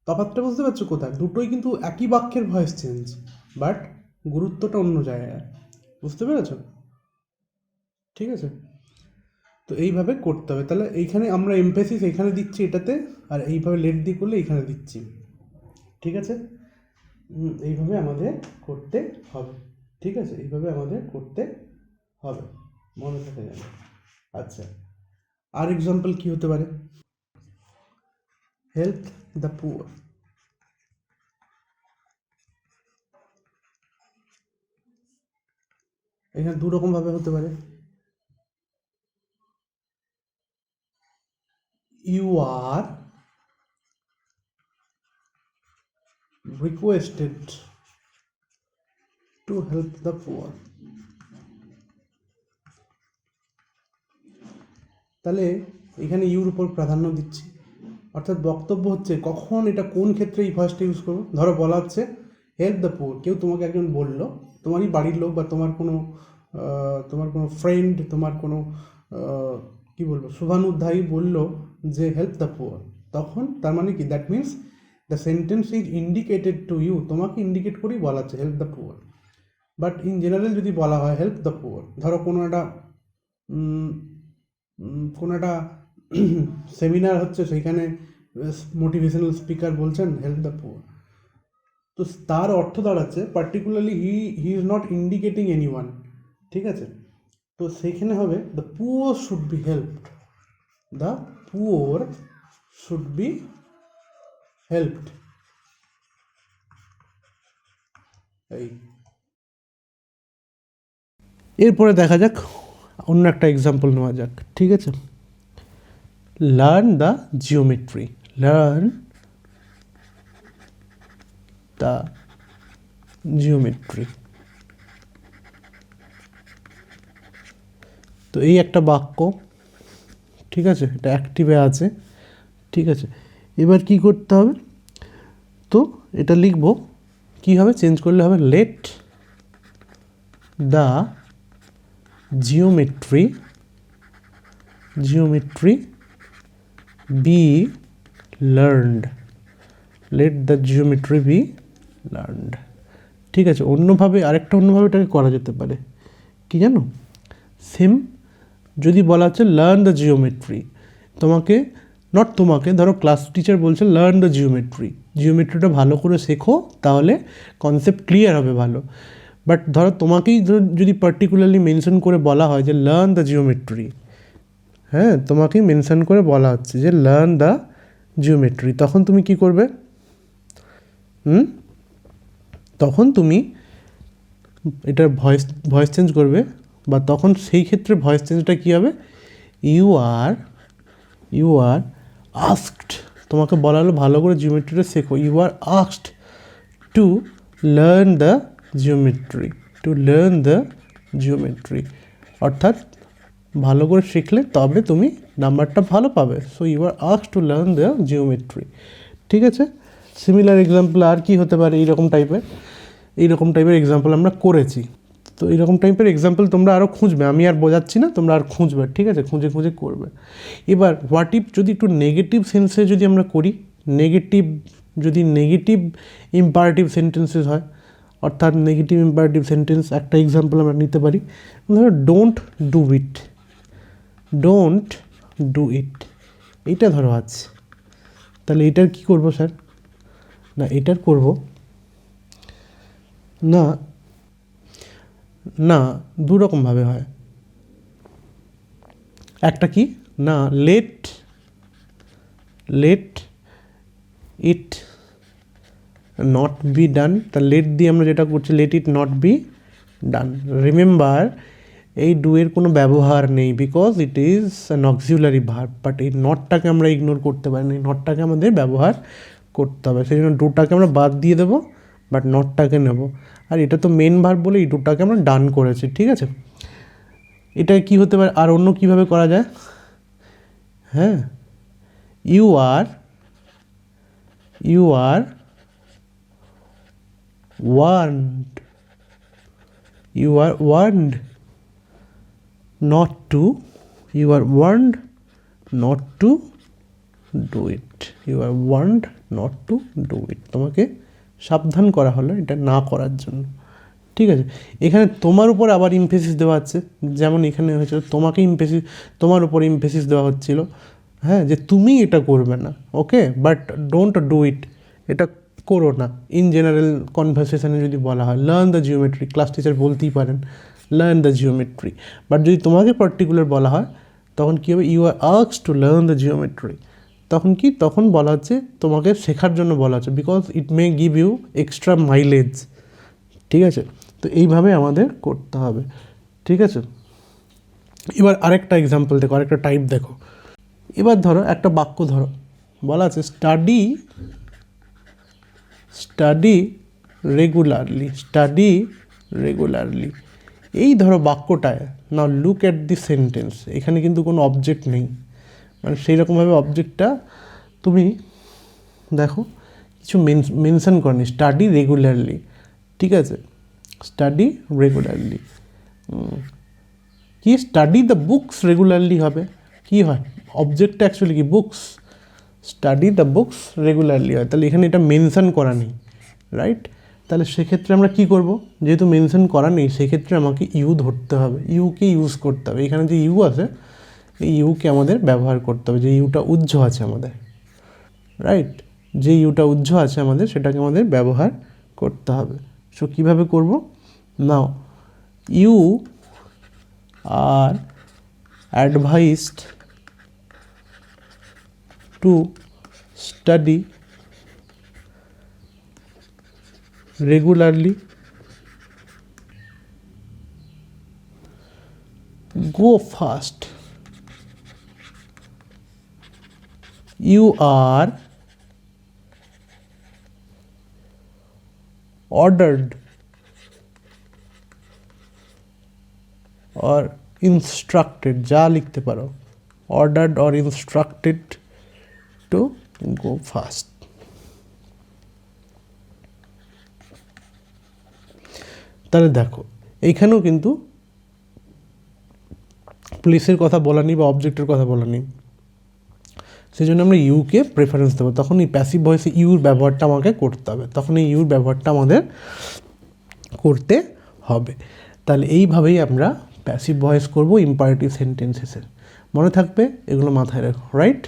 তফাৎটা বুঝতে পারছো কোথায়? দুটোই কিন্তু একই বাক্যের ভয়েস চেঞ্জ, বাট গুরুত্বটা অন্য জায়গায়, বুঝতে পেরেছো? ঠিক আছে, তো এইভাবে করতে হবে। তাহলে এইখানে আমরা এমফেসিস এখানে দিচ্ছি এটাতে, আর এইভাবে লেট দিয়ে করলে এইখানে দিচ্ছি, ঠিক আছে? এইভাবে আমাদের করতে হবে, ঠিক আছে? এইভাবে আমাদের করতে হবে, মনে থাকে যাবে। আচ্ছা, আর এক্সাম্পল কী হতে পারে? হেল্প দ্য পুয়ার, এখানে দু রকমভাবে হতে পারে। You are requested to help the poor, তাহলে এখানে ইউর উপর প্রাধান্য দিচ্ছি, অর্থাৎ বক্তব্য হচ্ছে কখন এটা কোন ক্ষেত্রে এই ভয়েসটা ইউজ করবো। ধরো বলা হচ্ছে হেল্প দ্য পুয়ার, কেউ তোমাকে একজন বললো, তোমারই বাড়ির লোক বা তোমার কোনো ফ্রেন্ড, তোমার কোনো কী বলবো শুভানুধ্যায়ী বললো যে হেল্প দ্য পুয়ার, তখন তার মানে কি, that means the sentence is indicated to you, তোমাকে ইন্ডিকেট করেই বলা হচ্ছে help the poor. But in general যদি বলা হয় হেল্প দ্য পুয়ার, ধরো কোনো একটা সেমিনার হচ্ছে, সেইখানে মোটিভেশনাল স্পিকার বলছেন হেল্প দ্য পুয়ার, তো তার অর্থ দাঁড়াচ্ছে particularly he is not indicating any one, ঠিক আছে? তো সেইখানে হবে the poor should be helped, the poor should be helped, এই। এরপরে দেখা যাক অন্য একটা এক্সাম্পল নেওয়া যাক, ঠিক আছে? Learn the geometry, learn the geometry, তো এই একটা বাক্য, ঠিক আছে? এটা অ্যাক্টিভে আছে, ঠিক আছে? এবার কি করতে হবে? তো এটা লিখবো, কি হবে? চেঞ্জ করলে হবে let the geometry be learned, let the geometry be learned, ঠিক আছে? অন্যভাবে অন্যভাবে এটাকে করা যেতে পারে, কি জানো? সেম যদি বলা হচ্ছে লার্ন দ্য জিওমেট্রি, ধরো ক্লাস টিচার বলছে লার্ন দ্য জিওমেট্রিটা ভালো করে শেখো, তাহলে কনসেপ্ট ক্লিয়ার হবে ভালো। বাট ধরো তোমাকেই যদি পার্টিকুলারলি মেনশন করে বলা হয় যে লার্ন দ্য জিওমেট্রি, হ্যাঁ, তোমাকেই মেনশন করে বলা হচ্ছে যে লার্ন দ্য জিওমেট্রি, তখন তুমি কি করবে? তখন তুমি এটার ভয়েস চেঞ্জ করবে, বা তখন সেই ক্ষেত্রে ভয়েস চেঞ্জটা কী হবে? ইউ আর আস্কড, তোমাকে বলা হলো ভালো করে জিওমেট্রিটা শেখো, you are asked to learn the geometry, অর্থাৎ ভালো করে শিখলে তবে তুমি নাম্বারটা ভালো পাবে, so you are asked to learn the geometry, ঠিক আছে? সিমিলার এক্সাম্পল আর কি হতে পারে, এইরকম টাইপের এক্সাম্পল আমরা করেছি। তো এইরকম টাইপের এক্সাম্পল তোমরা আরও খুঁজবে, আমি আর বোঝাচ্ছি না, তোমরা আর খুঁজবে, ঠিক আছে, খুঁজে খুঁজে করবে। এবার হোয়াট ইফ যদি একটু নেগেটিভ সেন্সে যদি আমরা করি, নেগেটিভ ইম্পারেটিভ সেন্টেন্সেস হয়, অর্থাৎ নেগেটিভ ইম্পারেটিভ সেন্টেন্স একটা এক্সাম্পল আমরা নিতে পারি, ধরো ডোন্ট ডু ইট, এইটা ধরো আছে, তাহলে এটার কি করব স্যার, না এটার করব না দু রকমভাবে হয়। একটা কি না let it not be done, তা লেট দিয়ে আমরা যেটা করছি let it not be done. Remember এই ডু এর কোনো ব্যবহার নেই, because it is an auxiliary verb, but এই নটটাকে আমরা ইগনোর করতে পারি না, এই নটটাকে আমাদের ব্যবহার করতে হবে, সেই জন্য ডুটাকে আমরা বাদ দিয়ে দেবো, বাট নটটাকে নেব। আর এটা তো মেন ভার্ব বলে এই ডুটাকে আমরা ডান করেছি, ঠিক আছে। এটা কি হতে পারে, আর অন্য কিভাবে করা যায়, হ্যাঁ, you are warned not to do it, তোমাকে সাবধান করা হলো এটা না করার জন্য, ঠিক আছে। এখানে তোমার উপর আবার ইমফেসিস দেওয়া হচ্ছে, যেমন এখানে হয়েছিল তোমার উপর ইমফেসিস দেওয়া হচ্ছিল, হ্যাঁ, যে তুমি এটা করবে না, ওকে, বাট ডোন্ট ডু ইট, এটা করো না। ইন জেনারেল কনভারসেশনে যদি বলা হয় learn the geometry, class teacher বলতেই পারেন লার্ন দ্য জিওমেট্রি, বাট যদি তোমাকে পার্টিকুলার বলা হয় তখন কী হবে, you are asked to learn the geometry, তখন বলা হচ্ছে তোমাকে শেখার জন্য বলা হচ্ছে, because it may give you extra mileage, ঠিক আছে। তো এইভাবে আমাদের করতে হবে, ঠিক আছে। এবার আরেকটা এক্সাম্পল দেখো, আরেকটা টাইপ দেখো। এবার ধরো একটা বাক্য ধরো, বলা আছে স্টাডি রেগুলারলি, এই ধরো বাক্যটায় না লুক অ্যাট দি সেন্টেন্স, এখানে কিন্তু কোনো অবজেক্ট নেই, মানে সেই রকমভাবে অবজেক্টটা তুমি দেখো কিছু মেনশন করেনি, স্টাডি রেগুলারলি, ঠিক আছে, স্টাডি রেগুলারলি কি স্টাডি দ্য বুকস রেগুলারলি হবে, কি হয় অবজেক্টটা অ্যাকচুয়ালি কি books, study the books regularly হয়, তাহলে এখানে এটা মেনশন করা নেই, রাইট। তাহলে সেক্ষেত্রে আমরা কি করব, যেহেতু মেনশন করা নেই সেক্ষেত্রে আমাকে ইউ ধরতে হবে, ইউকে ইউজ করতে হবে, এখানে যে ইউ আছে এই ইউকে আমাদের ব্যবহার করতে হবে, যে ইউটা উজ্জ আছে আমাদের, রাইট, যে ইউটা উজ্জ আছে আমাদের সেটাকে আমাদের ব্যবহার করতে হবে। সো কীভাবে করব, now you are advised to study regularly, go fast, you are ordered or instructed, যা লিখতে পারো, ordered or instructed to go fast। তাহলে দেখো এইখানেও কিন্তু প্লেসের কথা বলা নেই বা অবজেক্টের কথা বলা নেই, সেই জন্য আমরা ইউকে প্রেফারেন্স দেবো, তখন এই প্যাসিভ ভয়েসে ইউর ব্যবহারটা আমাকে করতে হবে, তখন এই ইউর ব্যবহারটা আমাদের করতে হবে। তাহলে এইভাবেই আমরা প্যাসিভ ভয়েস করব ইম্পারেটিভ সেন্টেন্সেসে, মনে থাকবে এগুলো মাথায় রাখো, রাইট।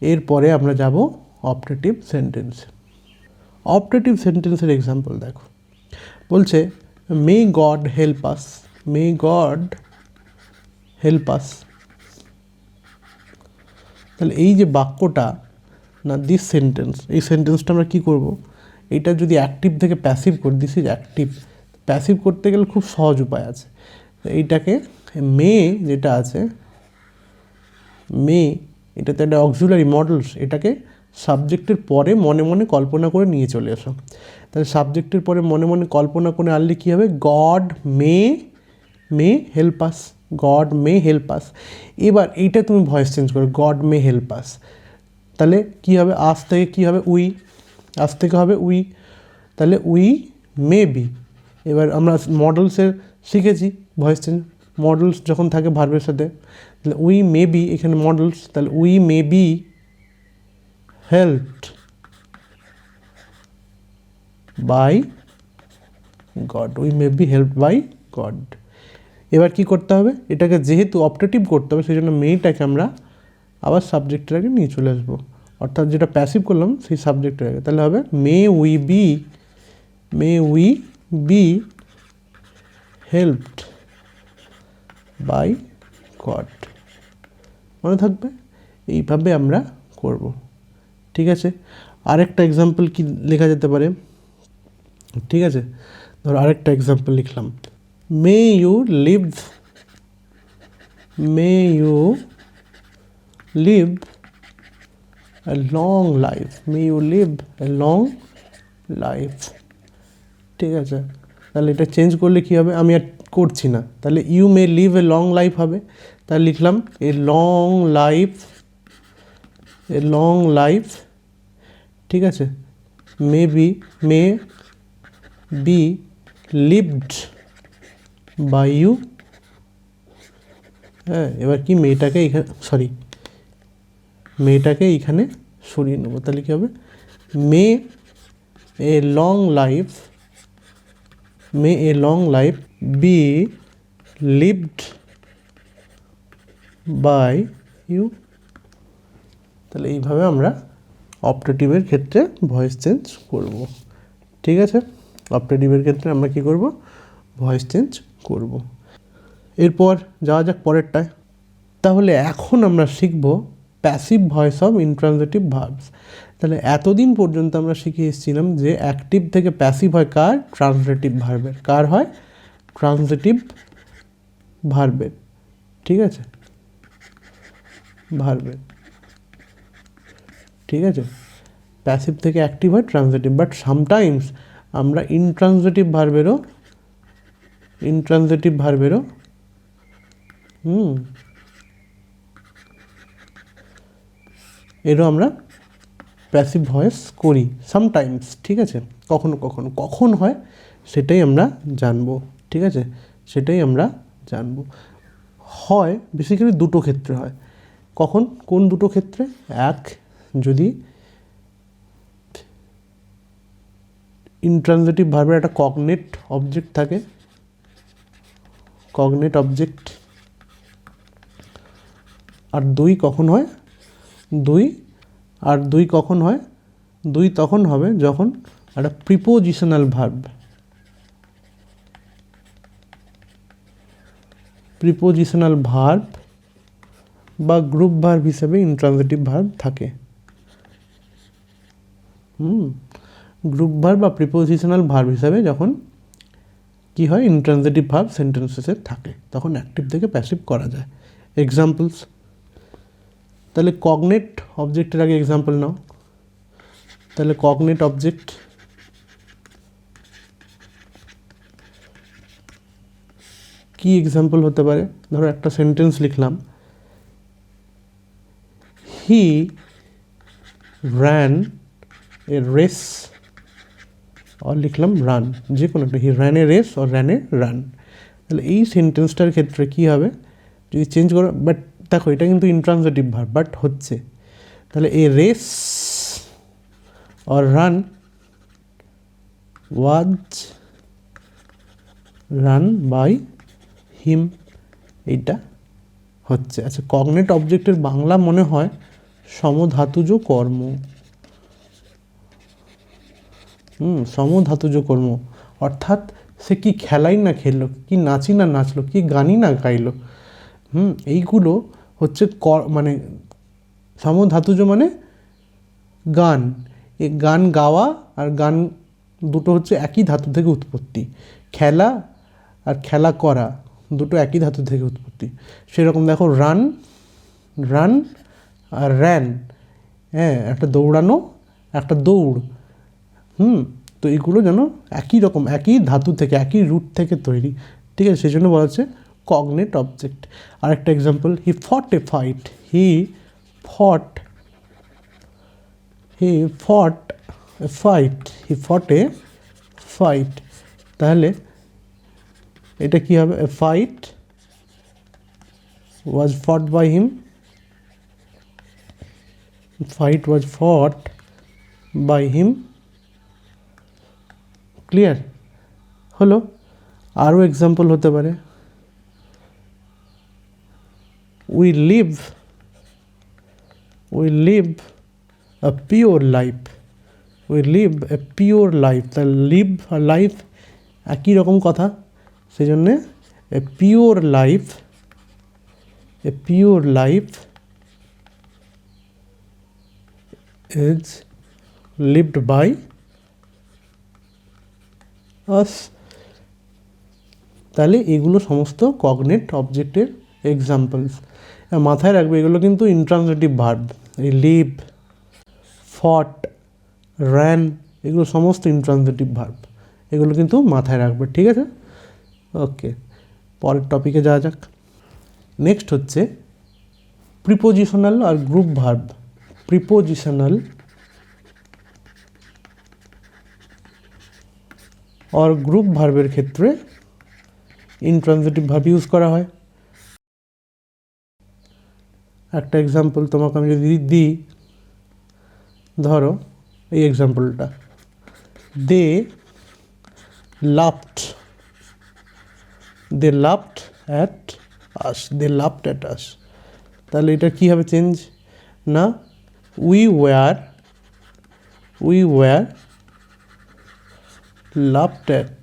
এরপরে আমরা যাব অপটেটিভ সেন্টেন্সে। অপটেটিভ সেন্টেন্সের এক্সাম্পল দেখো, বলছে মে গড হেল্প আস, তাহলে এই যে বাক্যটা না দিস সেন্টেন্স, এই সেন্টেন্সটা আমরা কী করব, এইটা যদি অ্যাক্টিভ থেকে প্যাসিভ করি, দিস ইজ অ্যাক্টিভ, প্যাসিভ করতে গেলে খুব সহজ উপায় আছে, এইটাকে মে যেটা আছে মে, এটাতে একটা অক্সিলারি মডেলস, এটাকে সাবজেক্টের পরে মনে মনে কল্পনা করে নিয়ে চলে এসো, তাহলে সাবজেক্টের পরে মনে মনে কল্পনা করে আনলে কী হবে, god may help us, god may help us. এবার এইটা তুমি ভয়েস চেঞ্জ করো, গড মে হেল্প আস, তাহলে কী হবে, আস থেকে কী হবে উই, আজ থেকে হবে উই, তাহলে উই মে বি। এবার আমরা মডেলসের শিখেছি ভয়েস চেঞ্জ, মডেলস যখন থাকে ভার্বের সাথে, তাহলে উই মে বি, এখানে মডেলস, তাহলে we may be helped by God, we may be helped by God. এবার কি করতে হবে, এটাকে যেহেতু অপটেটিভ করতে হবে সেই জন্য মেটাকে আমরা আবার সাবজেক্টের আগে নিয়ে চলে আসবো, অর্থাৎ যেটা প্যাসিভ করলাম সেই সাবজেক্টের আগে, তাহলে হবে may we be helped by God. মনে থাকবে, এইভাবে আমরা করব। ঠিক আছে, আরেকটা এক্সাম্পল কি লেখা যেতে পারে, ঠিক আছে, ধরো আরেকটা এক্সাম্পল লিখলাম, may you live a long life, may you live a long life। ঠিক আছে, তাহলে এটা চেঞ্জ করলে কী হবে, আমি আর করছি না, তাহলে you may live a long life হবে, তাহলে লিখলাম এ লং লাইফ। ঠিক আছে, may be lived by you. হ্যাঁ, এবার কি মেয়েটাকে এইখানে সরিয়ে নেবো, তাহলে কী হবে, may a long life be lived by you. তাহলে এইভাবে আমরা অপটেটিভের ক্ষেত্রে ভয়েস চেঞ্জ করব। ঠিক আছে, অপটেটিভের ক্ষেত্রে আমরা কি করব, ভয়েস চেঞ্জ করব। এরপর যাওয়া যাক পরেরটায়। তাহলে এখন আমরা শিখব passive voice of intransitive verbs. তাহলে এতদিন পর্যন্ত আমরা শিখে এসেছিলাম যে অ্যাক্টিভ থেকে প্যাসিভ হয় কার, ট্রান্সলেটিভ ভার্বের। কার হয়, ট্রান্সলেটিভ ভার্বের। ঠিক আছে, ভার্বের। ঠিক আছে, প্যাসিভ থেকে অ্যাক্টিভ হয় ট্রান্সলেটিভ, বাট সামটাইমস আমরা ইনট্রান্সলেটিভ ভার্বেরও এরও আমরা প্যাসিভ ভয়েস করি সামটাইমস। ঠিক আছে, কখন হয় সেটাই আমরা জানবো। ঠিক আছে, সেটাই আমরা জানবো। হয় বেসিক্যালি দুটো ক্ষেত্রে হয়। কোন দুটো ক্ষেত্রে, এক, যদি ইনট্রানজিটিভ ভার্বের একটা কগনেট অবজেক্ট থাকে, আর দুই কখন হয়, দুই তখন হবে যখন একটা প্রিপোজিশনাল ভার্ব বা গ্রুপ ভার্ব হিসেবে ইনট্রানজিটিভ ভার্ব থাকে। গ্রুপ ভার্ব বা প্রিপোজিশনাল ভার্ব হিসাবে যখন কি হয়, ইনট্রানজিটিভ ভার্ব সেন্টেন্সেসে থাকে, তখন অ্যাক্টিভ থেকে প্যাসিভ করা যায়। এক্সাম্পলস, তাহলে কগনেট অবজেক্টের আগে এক্সাম্পল নাও। তাহলে কগনেট অবজেক্ট, কি এক্সাম্পল হতে পারে, ধরো একটা সেন্টেন্স লিখলাম, হি র্যান এ রেস, আর লিখলাম রান, যে কোনো একটা, হি র্যান এ রেস আর র্যান এ রান। তাহলে এই সেন্টেন্সটার ক্ষেত্রে কী হবে, যদি চেঞ্জ করো, বাট দেখো এটা কিন্তু ইনট্রানজিটিভ ভার্ব, বাট হচ্ছে, তাহলে এ রেস আর run was run by him, এইটা হচ্ছে। আচ্ছা, কগনেট অবজেক্টের বাংলা মনে হয় সমধাতুজ কর্ম। সমধাতুজ কর্ম, অর্থাৎ সে কি খেলাই না খেললো, কি নাচি না নাচলো, কি গানই না গাইলো। এইগুলো হচ্ছে মানে সমধাতুজ মানে গান, এই গান গাওয়া আর গান দুটো হচ্ছে একই ধাতু থেকে উৎপত্তি। খেলা আর খেলা করা দুটো একই ধাতু থেকে উৎপত্তি। সেরকম দেখো রান আর র্যান, হ্যাঁ, একটা দৌড়ানো একটা দৌড়। তো এগুলো যেন একই রকম, একই ধাতু থেকে, একই রুট থেকে তৈরি। ঠিক আছে, সেই জন্য বলা হচ্ছে কগনেট অবজেক্ট। আরেকটা এক্সাম্পল, হি ফট এ ফাইট, হি ফট ফাইট, হি ফট এ ফাইট, তাহলে এটা কি হবে? এ ফাইট ওয়াজ ফট বাই হিম, ফাইট ওয়াজ ফট বাই হিম। ক্লিয়ার হলো? আরও এক্সাম্পল হতে পারে, we live a pure life, we live a pure life, তা লিভ আর লাইফ একই রকম কথা, সেই জন্যে a pure life is lived by us। তাহলে এগুলো সমস্ত কগনেট অবজেক্টের এক্সাম্পলস। মাথায় রাখবে এগুলো কিন্তু ইন্ট্রান্সিটিভ ভার্ব, এই লিভ, ফট, র্যান, এগুলো সমস্ত ইন্ট্রান্সিটিভ ভার্ব, এগুলো কিন্তু মাথায় রাখবে, ঠিক আছে? ওকে, পরের টপিকে যাওয়া যাক। নেক্সট হচ্ছে প্রিপোজিশনাল আর গ্রুপ ভার্ব। প্রিপোজিশনাল আর গ্রুপ ভার্বের ক্ষেত্রে ইন্ট্রান্সিটিভ ভার্ব ইউজ করা হয়। একটা এক্সাম্পল তোমাকে আমি যদি দিই, ধরো এই এক্সাম্পলটা, দে লাফড অ্যাট আস, তাহলে এটা কী হবে চেঞ্জ? না, we were laughed at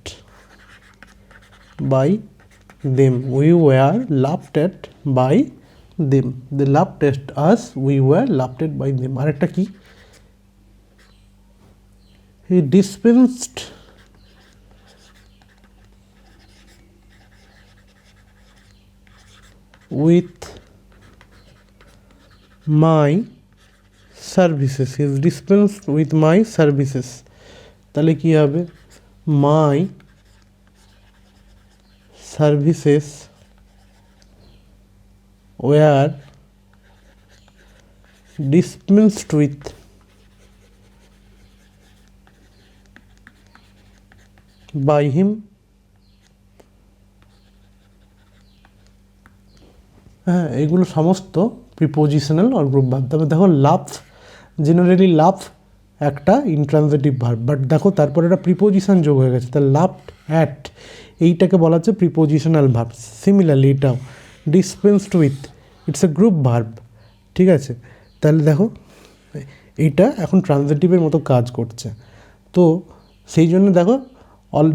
by them, they laughed at us, we were laughed at by them। আরেকটা কি? he dispensed with my services, তাহলে কি হবে? my services were dispensed with by him। হ্যাঁ, এগুলো সমস্ত প্রিপোজিশনাল আর গ্রুপ ভার্ব। তবে দেখো লাফ, জেনারেলি লাফ একটা ইন্ট্রান্সিটিভ ভার্ব, বাট দেখো তারপরে একটা প্রিপোজিশন যোগ হয়ে গেছে, তাহলে লাফড অ্যাট, এইটাকে বলা হচ্ছে প্রিপোজিশনাল ভার্ব। সিমিলারলি এটাও dispensed with, it's a group verb, ঠিক আছে? তাহলে দেখো এইটা এখন ট্রান্সিটিভের মতো কাজ করছে। তো সেই জন্য দেখো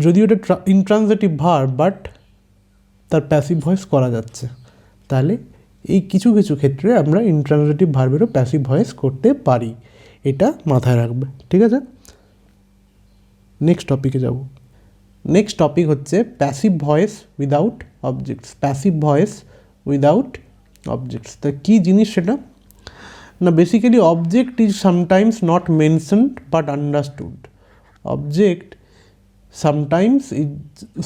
যদিও এটা ইন্ট্রান্সিটিভ ভার্ব, বাট তার প্যাসিভ ভয়েস করা যাচ্ছে। তাহলে এই কিছু কিছু ক্ষেত্রে আমরা ইন্ট্রান্সিটিভ ভার্বেরও প্যাসিভ ভয়েস করতে পারি, এটা মাথায় রাখবে, ঠিক আছে? নেক্সট টপিকে যাব। নেক্সট টপিক হচ্ছে প্যাসিভ ভয়েস উইদাউট অবজেক্টস। তা কী জিনিস সেটা? না, basically object is sometimes not mentioned but understood. Object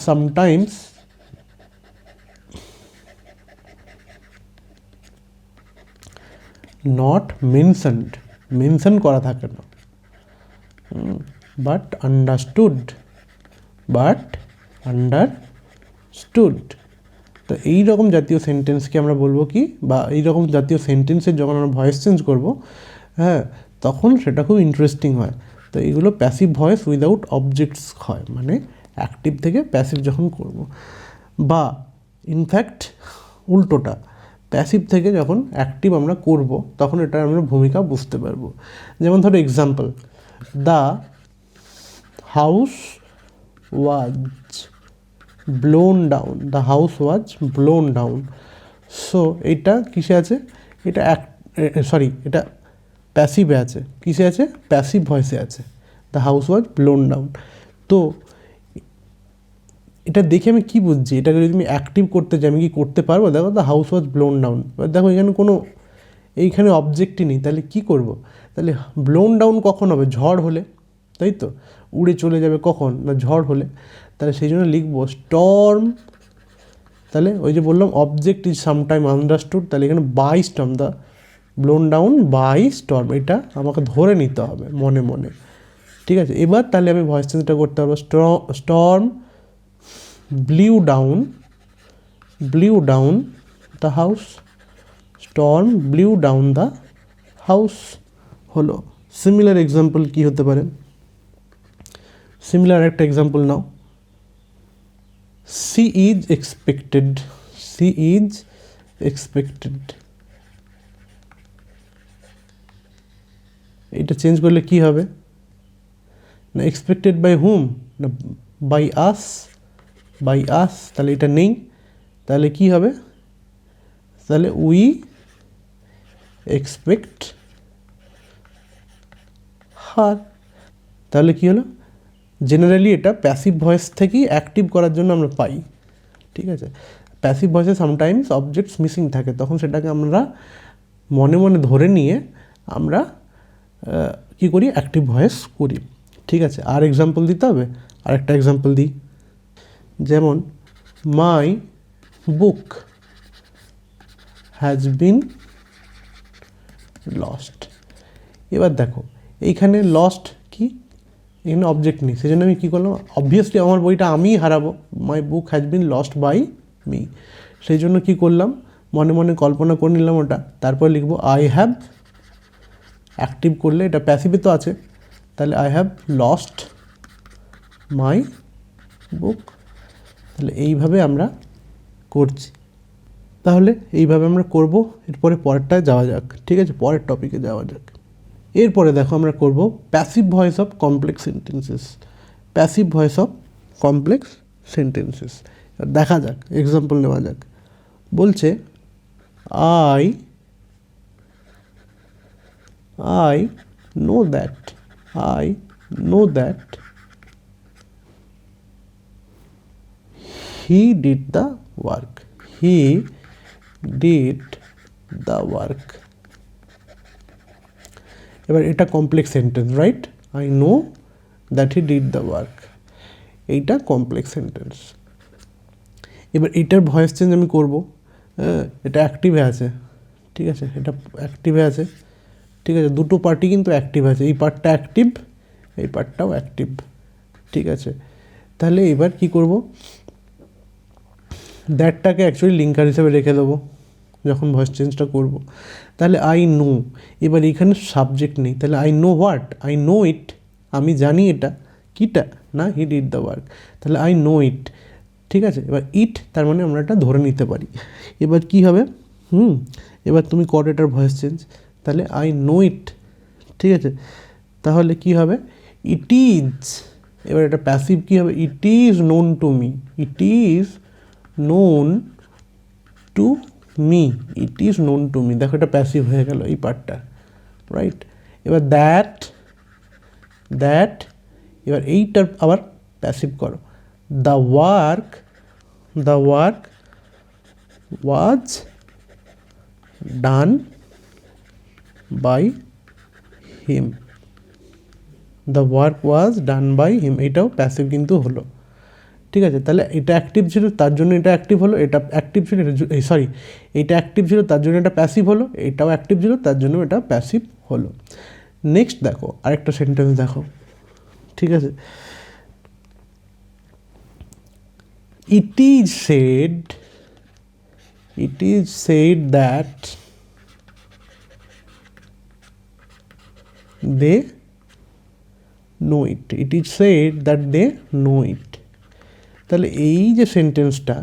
sometimes not mentioned, mention করা থাকে না, বাট আন্ডারস্টুড। তো এই রকম জাতীয় সেন্টেন্সকে আমরা বলবো কি, বা এই রকম জাতীয় সেন্টেন্সের যখন আমরা ভয়েস চেঞ্জ করব, হ্যাঁ, তখন সেটা খুব ইন্টারেস্টিং হয়। তো এইগুলো প্যাসিভ ভয়েস উইদাউট অবজেক্টস হয়, মানে অ্যাক্টিভ থেকে প্যাসিভ যখন করব, বা ইনফ্যাক্ট উল্টোটা, প্যাসিভ থেকে যখন অ্যাক্টিভ আমরা করব তখন এটার আমরা ভূমিকা বুঝতে পারবো। যেমন ধরো example, the house was blown down. So এটা কিসে আছে? এটা এটা প্যাসিভে আছে। কিসে আছে? প্যাসিভ ভয়েসে আছে, the house was blown down. তো এটা দেখে আমি কী বুঝছি? এটাকে যদি আমি অ্যাক্টিভ করতে চাই, আমি কি করতে পারবো? দেখো, the house was blown down, এবার দেখো এইখানে অবজেক্টই নেই, তাহলে কি করব? তাহলে ব্লোন ডাউন কখন হবে? ঝড় হলে, তাই তো? উড়ে চলে যাবে কখন? না, ঝড় হলে। তাহলে সেই জন্য লিখবো স্টর্ম। তাহলে ওই যে বললাম অবজেক্ট ইজ সামটাইম আন্ডারস্টুড, তাহলে এখানে by storm, the blown down by storm, এটা আমাকে ধরে নিতে হবে মনে মনে, ঠিক আছে, এবার তাহলে আমি ভয়েস চেঞ্জটা করতে পারবো। Storm blew down the house, storm blew down the house হলো। সিমিলার এক্সাম্পল কি হতে পারে? সিমিলার একটা এক্সাম্পল নাও, সি ইজ এক্সপেক্টেড। এটা চেঞ্জ করলে কি হবে? না এক্সপেক্টেড বাই হুম, না বাই আস, তাহলে এটা নেই, তাহলে কি হবে? তাহলে উই এক্সপেক্ট হার। তাহলে কি হলো? জেনারেলি এটা প্যাসিভ ভয়েস থেকেই অ্যাক্টিভ করার জন্য আমরা পাই। ঠিক আছে, প্যাসিভ ভয়েসে সামটাইমস অবজেক্টস মিসিং থাকে, তখন সেটাকে আমরা মনে মনে ধরে নিয়ে আমরা কি করি? অ্যাক্টিভ ভয়েস করি। ঠিক আছে, আর এক্সাম্পল দিতে হবে, আর একটা এক্সাম্পল দিই, যেমন মাই বুক হ্যাজ বিন লস্ট। এবার দেখো এইখানে লস্ট কি, এখানে অবজেক্ট নেই, সেই জন্য আমি কী করলাম? অবভিয়াসলি আমার বইটা আমিই হারাবো, my book has been lost by me, সেই জন্য কী করলাম? মনে মনে কল্পনা করে নিলাম ওটা, তারপর লিখবো আই হ্যাভ, অ্যাক্টিভ করলে এটা প্যাসিভে তো আছে, তাহলে আই হ্যাভ লস্ট মাই বুক। তাহলে এইভাবে আমরা করছি, তাহলে এইভাবে আমরা করব। এরপরে পরেরটায় যাওয়া যাক, ঠিক আছে, পরের টপিকে যাওয়া যাক। এরপরে দেখো আমরা করব passive voice of complex sentences. Passive voice of complex sentences দেখা যাক, এক্সাম্পল নেওয়া যাক। বলছে I know that he did the work. এবার এটা complex sentence, right? I know that he did the work, এইটা কমপ্লেক্স সেন্টেন্স। এবার এটার ভয়েস চেঞ্জ আমি করব, এটা অ্যাক্টিভে আছে, ঠিক আছে, এটা অ্যাক্টিভে আছে, ঠিক আছে, দুটো পার্টি কিন্তু অ্যাক্টিভ আছে, এই পার্টটা অ্যাক্টিভ, এই পার্টটাও অ্যাক্টিভ, ঠিক আছে। তাহলে এবার কি করব? দ্যাটটাকে অ্যাকচুয়ালি লিঙ্কার হিসেবে রেখে দেবো যখন ভয়েস চেঞ্জটা করব। তাহলে আই নো, এবার এখানে সাবজেক্ট নেই, তাহলে I know what, I know it, আমি জানি এটা, কিটা, না হি ডিড দ্য ওয়ার্ক, তাহলে আই নো ইট, ঠিক আছে। এবার ইট তার মানে আমরা এটা ধরে নিতে পারি। এবার কি হবে? এবার তুমি করো এটার ভয়েস চেঞ্জ, তাহলে আই নো ইট, ঠিক আছে, তাহলে কি হবে? ইট ইজ, এবার এটা প্যাসিভ কি হবে? It is known to me, it is known to me, it is known to me, দেখো এটা প্যাসিভ হয়ে গেল এই পার্টটা, রাইট। এবার দ্যাট, এবার এইটার আবার প্যাসিভ করো, the work was done by him, the work was done by him, এটাও প্যাসিভ কিন্তু হলো, ঠিক আছে। তাহলে এটা অ্যাক্টিভ ছিল তার জন্য এটা অ্যাক্টিভ হলো, এটা অ্যাক্টিভ ছিল, সরি এটা অ্যাক্টিভ ছিল তার জন্য এটা প্যাসিভ হলো, এটাও অ্যাক্টিভ ছিল তার জন্য এটা প্যাসিভ হলো। নেক্সট দেখো আরেকটা সেন্টেন্স দেখো, ঠিক আছে। It is said that they know it, it is said that they know it. তাহলে এই যে সেন্টেন্সটা,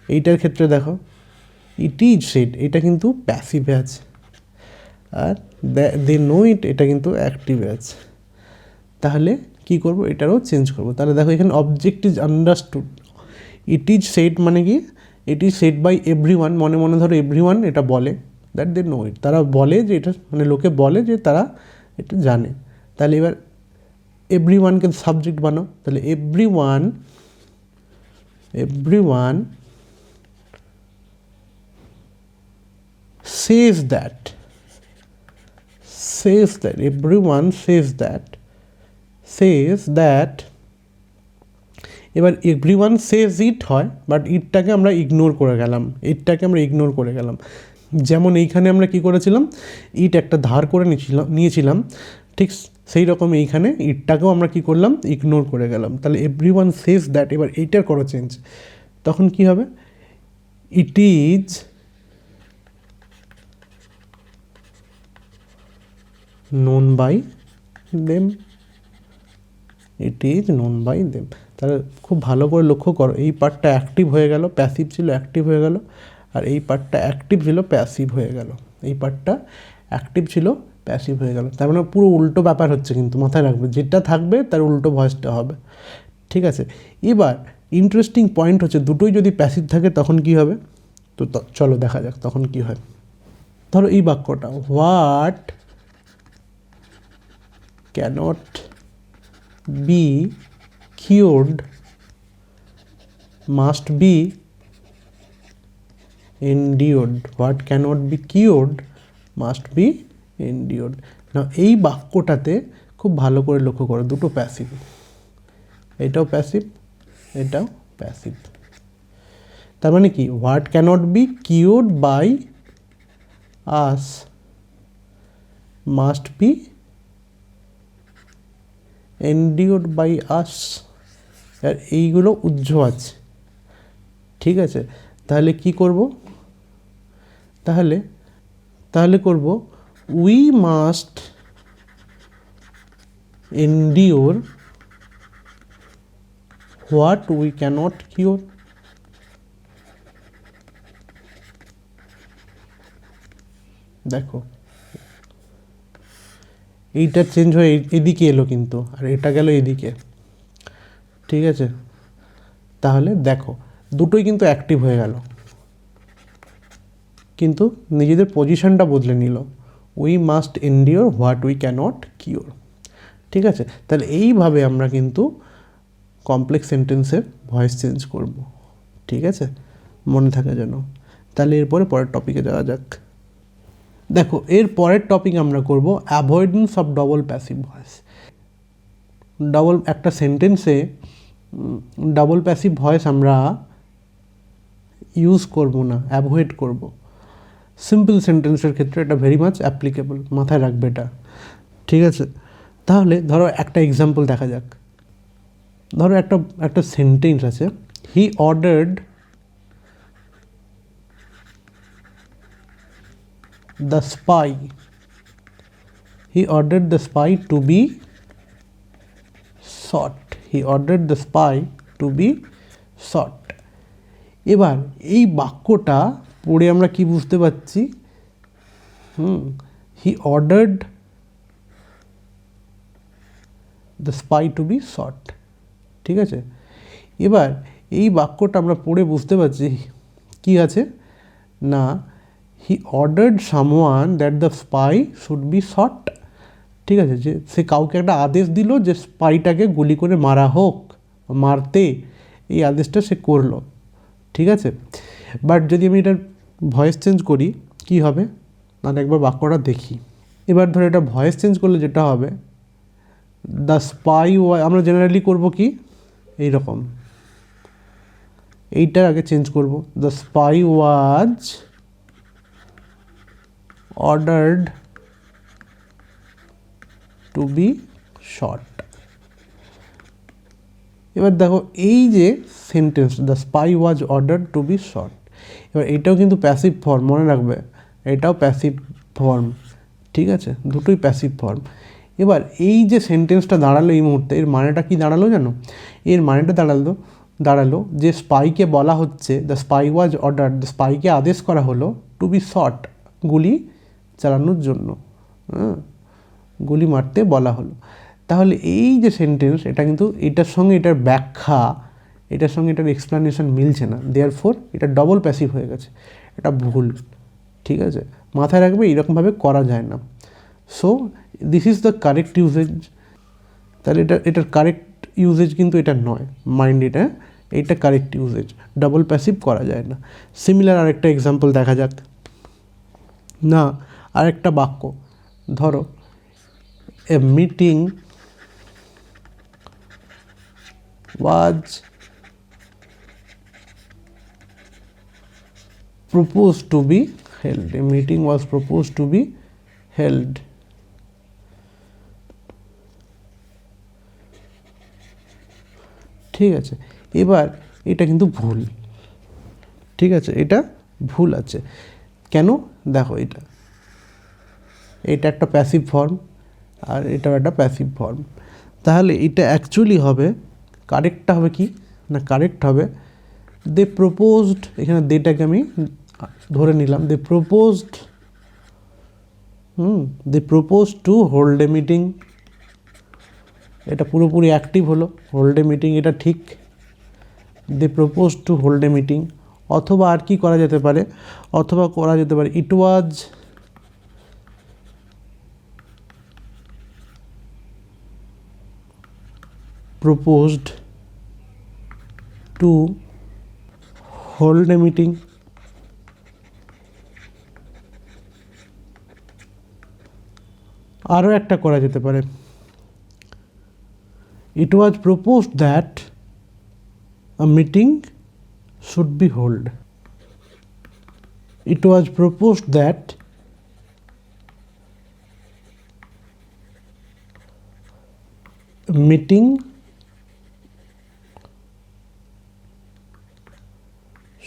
এইটার ক্ষেত্রে দেখো ইট ইজ সেড, এটা কিন্তু প্যাসিভে আছে, আর দে নো ইট এটা কিন্তু অ্যাক্টিভে আছে। তাহলে কি করব? এটারও চেঞ্জ করব। তাহলে দেখো এখানে object is understood, it is shed মানে কি? ইট ইজ সেড বাই এভরিওয়ান, মনে মনে ধরো এভরিওয়ান এটা বলে, দ্যাট দে নো ইট, তারা বলে যে এটা, মানে লোকে বলে যে তারা এটা জানে। তাহলে এবার এভরিওয়ানকে সাবজেক্ট বানাও, তাহলে everyone says that, everyone says that, এবার everyone says it হয়, বাট ইটটাকে আমরা ইগনোর করে গেলাম, যেমন এইখানে আমরা কি করেছিলাম? ইট একটা ধার করে নিয়েছিলাম, ঠিক সেই রকম এইখানে ইটটাকেও আমরা কি করলাম, ইগনোর করে গেলাম। তাহলে এভরিওয়ান সেজ দ্যাট, এবার এইটার করো চেঞ্জ, তখন কি হবে, it is known by them, it is known by them. তাহলে খুব ভালো করে লক্ষ্য করো, এই পার্টটা অ্যাক্টিভ হয়ে গেল, প্যাসিভ ছিল অ্যাক্টিভ হয়ে গেল, আর এই পার্টটা অ্যাক্টিভ ছিল প্যাসিভ হয়ে গেল, এই পার্টটা অ্যাক্টিভ ছিল প্যাসিভ হয়ে গেল। তার মানে পুরো উল্টো ব্যাপার হচ্ছে, কিন্তু মাথায় রাখবে যেটা থাকবে তার উল্টো ভয়েসটা হবে, ঠিক আছে। এবার ইন্টারেস্টিং পয়েন্ট হচ্ছে দুটোই যদি প্যাসিভ থাকে তখন কি হবে, তো চলো দেখা যাক তখন কি হয়। ধরো এই বাক্যটা, what cannot be cured must be endured, what cannot be cured must be endured। না এই বাক্যটাতে খুব ভালো করে লক্ষ্য করো, দুটো প্যাসিভ, এটাও প্যাসিভ এটাও প্যাসিভ। তার মানে কি, what cannot be cured by us must be endured by us, আর এইগুলো উজ্জ্ব আছে, ঠিক আছে। তাহলে কি করব, তাহলে করব we must endure what we cannot cure. দেখো এইটা চেঞ্জ হয়ে এদিকে এলো কিন্তু, আর এটা গেল এদিকে, ঠিক আছে। তাহলে দেখো দুটোই কিন্তু অ্যাক্টিভ হয়ে গেল, কিন্তু নিজেদের পজিশনটা বদলে নিল, we must endure what we cannot cure, ঠিক আছে। তাহলে এইভাবে আমরা কিন্তু কমপ্লেক্স সেন্টেন্সের ভয়েস চেঞ্জ করব, ঠিক আছে, মনে থাকে যেন। তাহলে এরপরে পরের টপিকে যাওয়া যাক। দেখো এর পরের টপিক আমরা করব avoidance of double passive voice. একটা সেন্টেন্সে ডাবল প্যাসিভ ভয়েস আমরা ইউজ করব না, অ্যাভয়েড করব। সিম্পল সেন্টেন্সের ক্ষেত্রে এটা ভেরি মাচ অ্যাপ্লিকেবল, মাথায় রাখবে এটা, ঠিক আছে। তাহলে ধরো একটা এক্সাম্পল দেখা যাক। ধরো একটা সেন্টেন্স আছে, he ordered the spy, he ordered the spy to be shot, he ordered the spy to be shot. এবার এই বাক্যটা পড়ে আমরা কি বুঝতে পারছি, he ordered the spy to be shot, ঠিক আছে। এবার এই বাক্যটা আমরা পড়ে বুঝতে পারছি কি আছে না, he ordered someone that the spy should be shot, ঠিক আছে। যে সে কাউকে একটা আদেশ দিল যে স্পাইটাকে গুলি করে মারা হোক, মারতে, এই আদেশটা সে করলো, ঠিক আছে। বাট যদি আমি এটার ভয়েস চেঞ্জ করি কি হবে, মানে একবার বাক্যটা দেখি। এবার ধরো এটা ভয়েস চেঞ্জ করলে যেটা হবে, দ্য স্পাই আমরা জেনারেলি করব কি এইরকম, এইটার আগে চেঞ্জ করব, the spy was ordered to be shot. এবার দেখো এই যে sentence, the spy was ordered to be shot, এবার এটাও কিন্তু প্যাসিভ ফর্ম, মনে রাখবে এটাও প্যাসিভ ফর্ম, ঠিক আছে, দুটোই প্যাসিভ ফর্ম। এবার এই যে সেন্টেন্সটা দাঁড়ালো এই মুহূর্তে, এর মানেটা কি দাঁড়ালো জানো, এর মানেটা দাঁড়ালো যে স্পাইকে বলা হচ্ছে, দ্য স্পাই ওয়াজ অর্ডার্ড, দ্য স্পাইকে আদেশ করা হলো টু বি শট, গুলি চালানোর জন্য, গুলি মারতে বলা হলো। তাহলে এই যে সেন্টেন্স, এটা কিন্তু এটার সঙ্গে এটার ব্যাখ্যা, এটার সঙ্গে এটার এক্সপ্লানেশন মিলছে না, দেয়ারফোর এটা ডবল প্যাসিভ হয়ে গেছে, এটা ভুল, ঠিক আছে, মাথায় রাখবে এরকমভাবে করা যায় না। So this is the correct uses. তাহলে এটার কারেক্ট ইউজেজ কিন্তু এটা নয়, মাইন্ড এইটা কারেক্ট ইউজেজ, ডাবল প্যাসিভ করা যায় না। সিমিলার আরেকটা এক্সাম্পল দেখা যাক না, আরেকটা বাক্য ধরো, এ meeting was proposed to be held, a meeting was proposed to be held, ঠিক আছে, এবার এটা কিন্তু ভুল, ঠিক আছে, এটা ভুল আছে। কেন? দেখো, এটা একটা প্যাসিভ ফর্ম আর এটাও একটা প্যাসিভ ফর্ম। তাহলে এটা অ্যাকচুয়ালি হবে, কারেক্টটা হবে কি না, কারেক্ট হবে দে প্রপোজড, এখানে দেটাকে আমি ধরে নিলাম, they proposed to hold a meeting. এটা পুরোপুরি অ্যাক্টিভ হলো, হোল্ড এ মিটিং, এটা ঠিক। They propose to hold a meeting. অথবা আর কি করা যেতে পারে, অথবা করা যেতে পারে it was proposed to hold a meeting. আরও একটা করা যেতে পারে, it was proposed that a meeting should be held. It was proposed that a meeting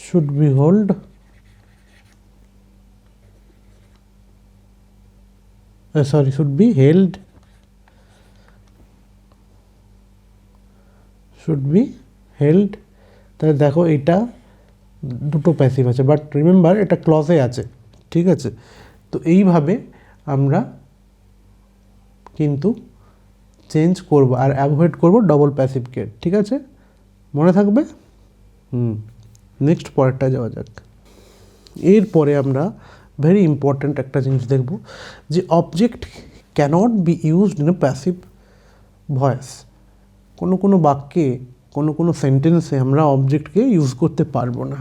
should be held should be held, should be held। তাহলে দেখো এটা দুটো প্যাসিভ আছে, বাট রিমেম্বার এটা ক্লজে আছে, ঠিক আছে। তো এইভাবে আমরা কিন্তু চেঞ্জ করব আর অ্যাভয়েড করব ডবল প্যাসিভকে, ঠিক আছে, মনে থাকবে। নেক্সট পরেরটা যাওয়া যাক। এরপরে আমরা ভেরি ইম্পর্ট্যান্ট একটা জিনিস দেখব, যে object cannot be used in a passive voice. কোনো বাক্যে, কোনো সেন্টেন্সে আমরা অবজেক্টকে ইউজ করতে পারবো না,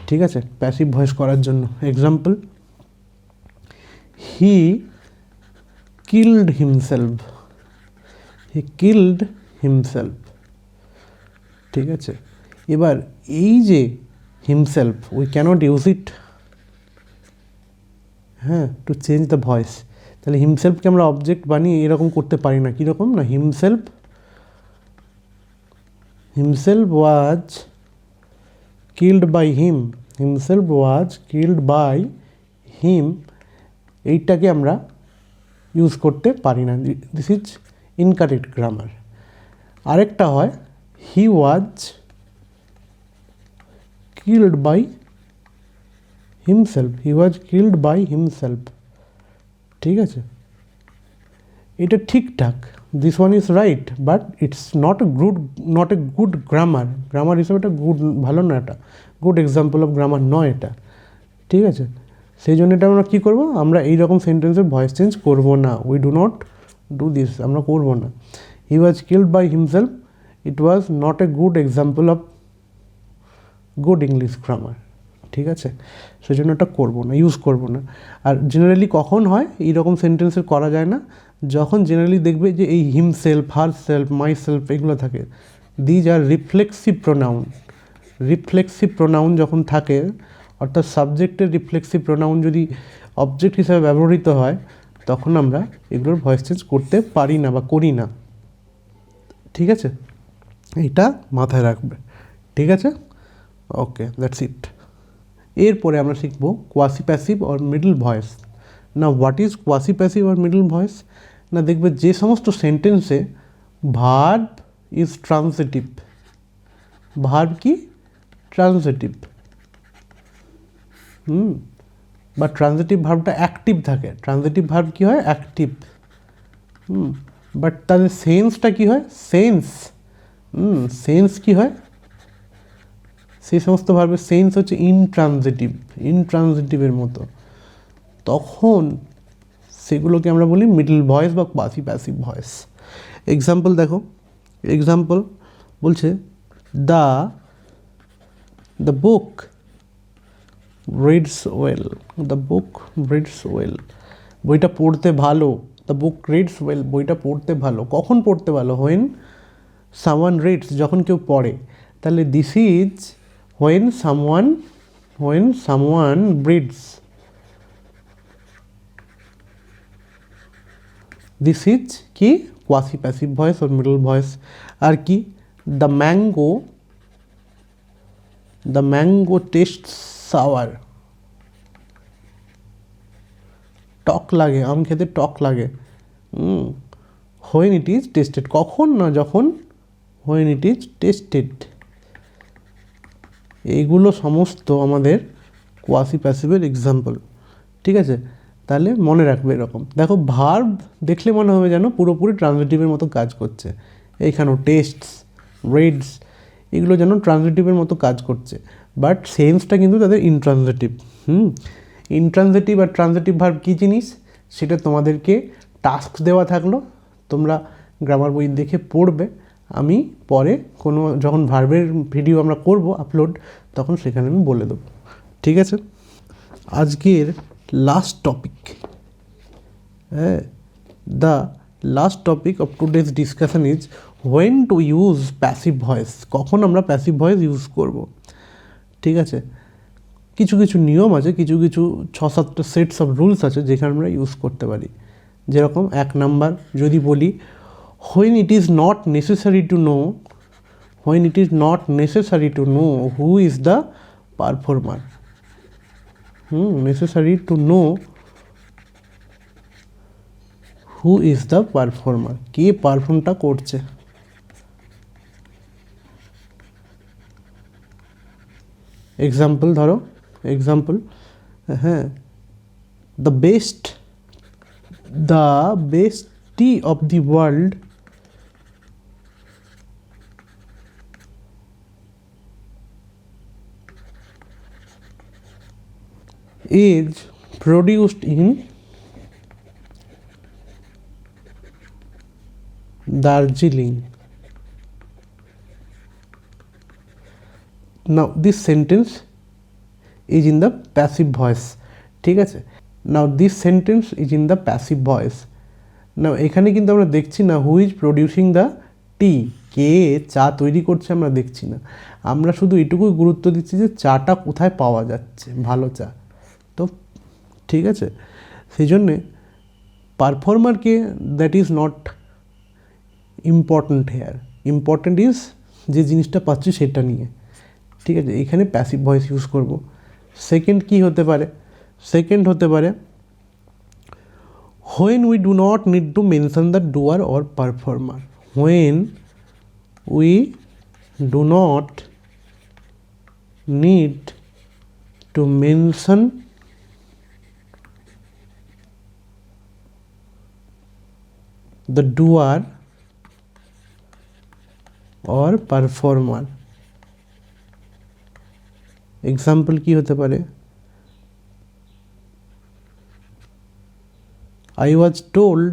ঠিক আছে, প্যাসিভ ভয়েস করার জন্য। Example, he killed himself, he killed himself, ঠিক আছে। এবার এই যে himself, we cannot use it to change the voice. তাহলে হিমসেলফকে আমরা অবজেক্ট বানিয়ে এরকম করতে পারি না। কীরকম না, himself was killed by him, himself was killed by him, এইটাকে আমরা ইউজ করতে পারি না, দিস ইজ ইনকারেক্ট গ্রামার। আরেকটা হয় he was killed by himself, he was killed by himself, ঠিক আছে, এটা ঠিকঠাক, this one is right, but it's not a good grammar হিসেবে এটা ভালো না, এটা গুড এক্সাম্পল অফ গ্রামার নয় এটা, ঠিক আছে। সেই জন্য এটা আমরা কী করবো, আমরা এইরকম সেন্টেন্সের ভয়েস চেঞ্জ করবো না, we do not do this, আমরা করবো না। He was killed by himself, it was not a good example of good English grammar, ঠিক আছে, সেই জন্য এটা করবো না, ইউজ করবো না। আর জেনারেলি কখন হয় এইরকম সেন্টেন্সের করা যায় না, যখন জেনারেলি দেখবে যে এই himself, her self, my self এগুলো থাকে, দিজ আর রিফ্লেক্সিভ প্রোনাউন যখন থাকে, অর্থাৎ সাবজেক্টের রিফ্লেক্সিভ প্রোনাউন যদি অবজেক্ট হিসাবে ব্যবহৃত হয়, তখন আমরা এগুলোর ভয়েস চেঞ্জ করতে পারি না বা করি না, ঠিক আছে, এইটা মাথায় রাখবে, ঠিক আছে, ওকে, দ্যাটস ইট। এরপরে আমরা শিখব quasi passive or middle voice. না, what is quasi passive or middle voice? না, দেখবে যে সমস্ত সেন্টেন্সে ভার্ব ইজ ট্রান্সিটিভ, ভার্ব কি ট্রান্সিটিভ, বা ট্রান্সিটিভ ভার্বটা অ্যাক্টিভ থাকে, ট্রান্সিটিভ ভার্ব কী হয়, অ্যাক্টিভ, বাট তাদের সেন্সটা কী হয়, সেন্স কী হয়, সেই সমস্ত ভার্বের সেন্স হচ্ছে ইনট্রানজিটিভের মতো, তখন সেগুলোকে আমরা বলি মিডল ভয়েস বা কোয়াসি প্যাসিভ ভয়েস। এক্সাম্পল দেখো, এক্সাম্পল বলছে the book reads well, the book reads well, বইটা পড়তে ভালো, দ্য বুক রিডস ওয়েল, বইটা পড়তে ভালো, কখন পড়তে ভালো, হোয়েন সামওয়ান রিডস, যখন কেউ পড়ে, তাহলে this is when someone breathes, this is কি quasi passive voice or middle voice. আর কি দ্য ম্যাঙ্গো টেস্ট সাওয়ার, টক লাগে, আম খেতে টক লাগে। হোয়েন ইট ইজ টেস্টেড, কখন না যখন হোয়েন ইট ইজ টেস্টেড। এইগুলো সমস্ত আমাদের কোয়াসি প্যাসিভের এক্সাম্পল, ঠিক আছে? তাহলে মনে রাখবে এরকম। দেখো ভার্ব দেখলে মনে হবে যেন পুরোপুরি ট্রানজিটিভের মতো কাজ করছে। এইখানেও টেস্টস, রেডস, এগুলো যেন ট্রানজিটিভের মতো কাজ করছে, বাট সেন্সটা কিন্তু তাদের ইনট্রানজিটিভ। ইনট্রানজিটিভ আর ট্রানজিটিভ ভার্ব কী জিনিস সেটা তোমাদেরকে টাস্ক দেওয়া থাকলো, তোমরা গ্রামার বই দেখে পড়বে। আমি পরে কোনো যখন ভার্বের ভিডিও আমরা করব আপলোড, তখন সেখানে আমি বলে দেবো, ঠিক আছে? আজকের লাস্ট টপিক, হ্যাঁ, the last topic of today's discussion is when to use passive voice, কখন আমরা প্যাসিভ ভয়েস ইউজ করব, ঠিক আছে? কিছু কিছু নিয়ম আছে, কিছু কিছু 6-7টা সেটস অফ রুলস আছে যেখানে আমরা ইউজ করতে পারি। যেরকম 1 নাম্বার যদি বলি, when it is not necessary to know, when it is not necessary to know who is the performer. Necessary to know who is the performer, কে পারফর্মটা করছে। এক্সাম্পল ধরো, এক্সাম্পল, হ্যাঁ, the best tea of the world is produced in Darjeeling. Now this sentence is in the passive voice, ঠিক আছে? Now this sentence is in the passive voice. Now এখানে কিন্তু আমরা দেখছি না who is producing the tea, কে চা তৈরি করছে আমরা দেখছি না, আমরা শুধু এটুকুই গুরুত্ব দিচ্ছি যে চাটা কোথায় পাওয়া যাচ্ছে, ভালো চা, তো ঠিক আছে? সেই জন্যে পারফর্মারকে that is not important here, important is যে জিনিসটা পাচ্ছি সেটা নিয়ে, ঠিক আছে? এখানে প্যাসিভ ভয়েস ইউজ করব। সেকেন্ড কি হতে পারে? সেকেন্ড হতে পারে when we do not need to mention the doer or performer, when we do not need to mention the doer or performer। Example কি হতে পারে? I was told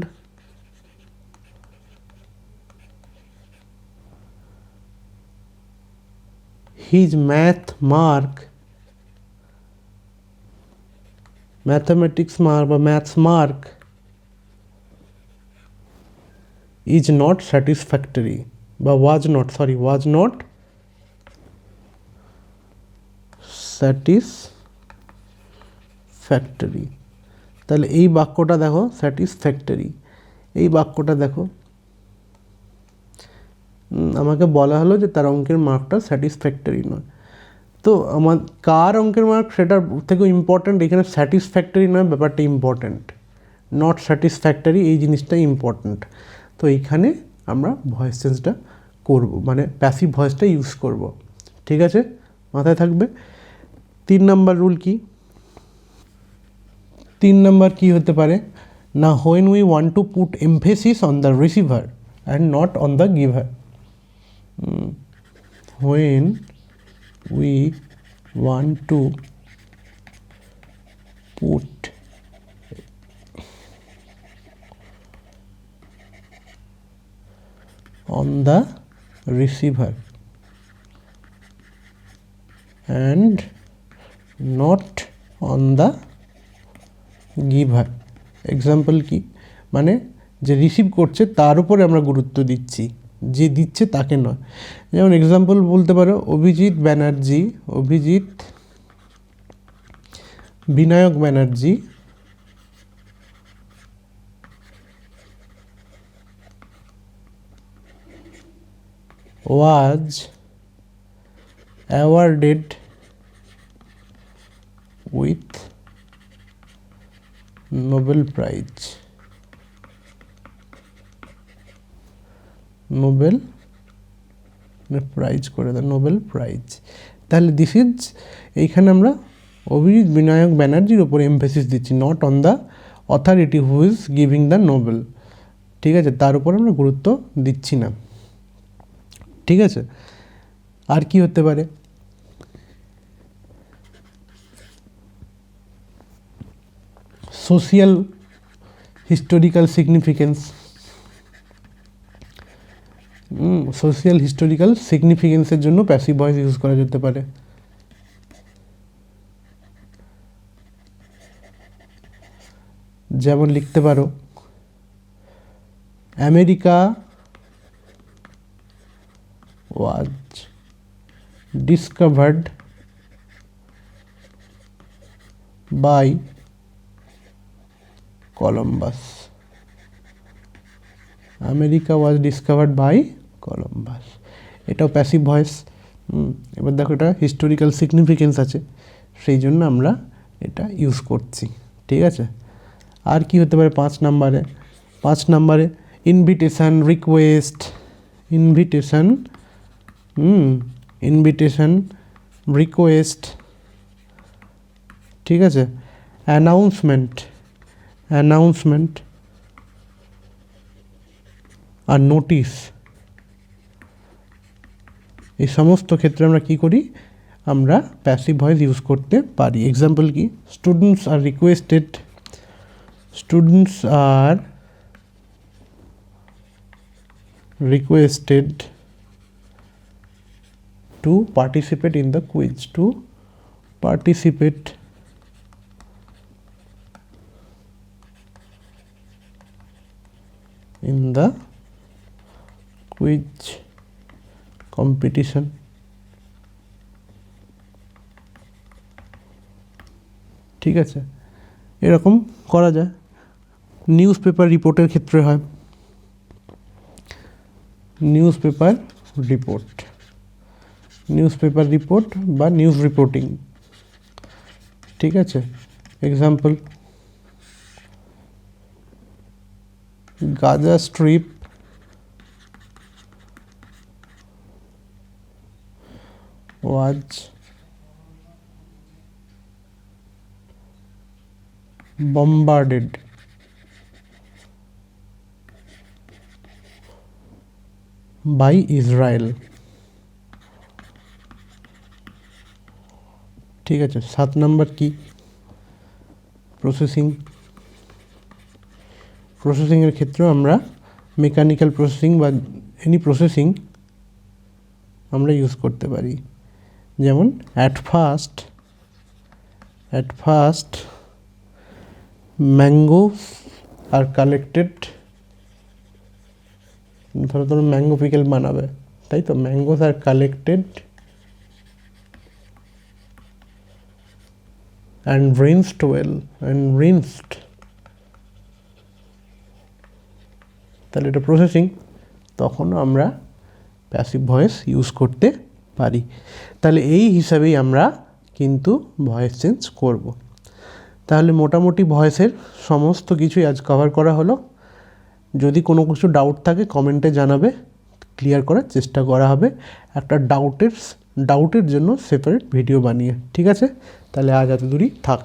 his mathematics mark বা maths mark is not satisfactory বা was not satisfactory। তাহলে এই বাক্যটা দেখো স্যাটিসফ্যাক্টরি, এই বাক্যটা দেখো আমাকে বলা হলো যে তার অঙ্কের মার্কটা স্যাটিসফ্যাক্টরি নয়, তো আমার কার অঙ্কের মার্ক সেটার থেকেও ইম্পর্ট্যান্ট, এখানে স্যাটিসফ্যাক্টরি নয়, ব্যাপারটা ইম্পর্ট্যান্ট, নট স্যাটিসফ্যাক্টরি এই জিনিসটা ইম্পর্ট্যান্ট। তো এইখানে আমরা ভয়েস চেঞ্জটা করব, মানে প্যাসিভ ভয়েসটা ইউজ করব, ঠিক আছে? মাথায় থাকবে। 3 নাম্বার রুল কি? 3 নাম্বার কি হতে পারে না, when we want to put emphasis on the receiver and not on the giver, when we want to put on the receiver and not on the giver। Example কি? মানে যে রিসিভ করছে তার উপরে আমরা গুরুত্ব দিচ্ছি, যে দিচ্ছে তাকে নয়। যেমন এক্সাম্পল বলতে পারো Binayak Banerjee was awarded with Nobel Prize. Nobel prize করে দেয়, নোবেল প্রাইজ। তাহলে দিস ইজ, এইখানে আমরা অভিজিৎ বিনায়ক ব্যানার্জির ওপরে এমফেসিস দিচ্ছি, not on the authority who is giving the Nobel. ঠিক আছে, তার উপর আমরা গুরুত্ব দিচ্ছি না। ঠিক আছে, আর কি হতে পারে? Social historical significance. Social historical সিগনিফিকেন্সের জন্য প্যাসিভ ভয়েস ইউজ করা যেতে পারে। যেমন লিখতে পারো, America was discovered by Columbus. America was discovered by Columbus, এটাও প্যাসিভ ভয়েস। এবার দেখো, এটা হিস্টোরিক্যাল সিগনিফিকেন্স আছে, সেই জন্য আমরা এটা ইউজ করছি। ঠিক আছে, আর কি হতে পারে 5 নাম্বারে? 5 নাম্বারে invitation, request, invitation, invitation, request. ঠিক আছে, অ্যানাউন্সমেন্ট, অ্যানাউন্সমেন্ট আর নোটিশ। এই সমস্ত ক্ষেত্রে আমরা কি করি? আমরা প্যাসিভ ভয়েস ইউজ করতে পারি। এক্সাম্পল কি? Students are requested, students are requested to participate in the quiz, to participate in the quiz competition। ঠিক আছে, এরকম করা যায়। নিউজ পেপার রিপোর্টের ক্ষেত্রে হয়, news paper report, news paper report বা নিউজ রিপোর্টিং। ঠিক আছে, example, Gaza strip was bombarded by Israel। ঠিক আছে, 7 নাম্বার কি? প্রসেসিং। প্রসেসিংয়ের ক্ষেত্রেও আমরা মেকানিক্যাল প্রসেসিং বা এনি প্রসেসিং আমরা ইউজ করতে পারি। যেমন at first mangoes are collected. ধরো তোমরা ম্যাঙ্গো পিকেল বানাবে, তাই তো, mangoes are collected and rinsed well, and rinsed। তাহলে এটা প্রসেসিং, তখন আমরা প্যাসিভ ভয়েস ইউজ করতে পারি। তাহলে এই হিসাবেই আমরা কিন্তু ভয়েস চেঞ্জ করব। তাহলে মোটামুটি ভয়েসের সমস্ত কিছুই আজ কভার করা হলো। যদি কোনো কিছু ডাউট থাকে কমেন্টে জানাবে, ক্লিয়ার করার চেষ্টা করা হবে একটা ডাউটের জন্য সেপারেট ভিডিও বানিয়ে। ঠিক আছে, তাহলে আজ এত দূরই থাক।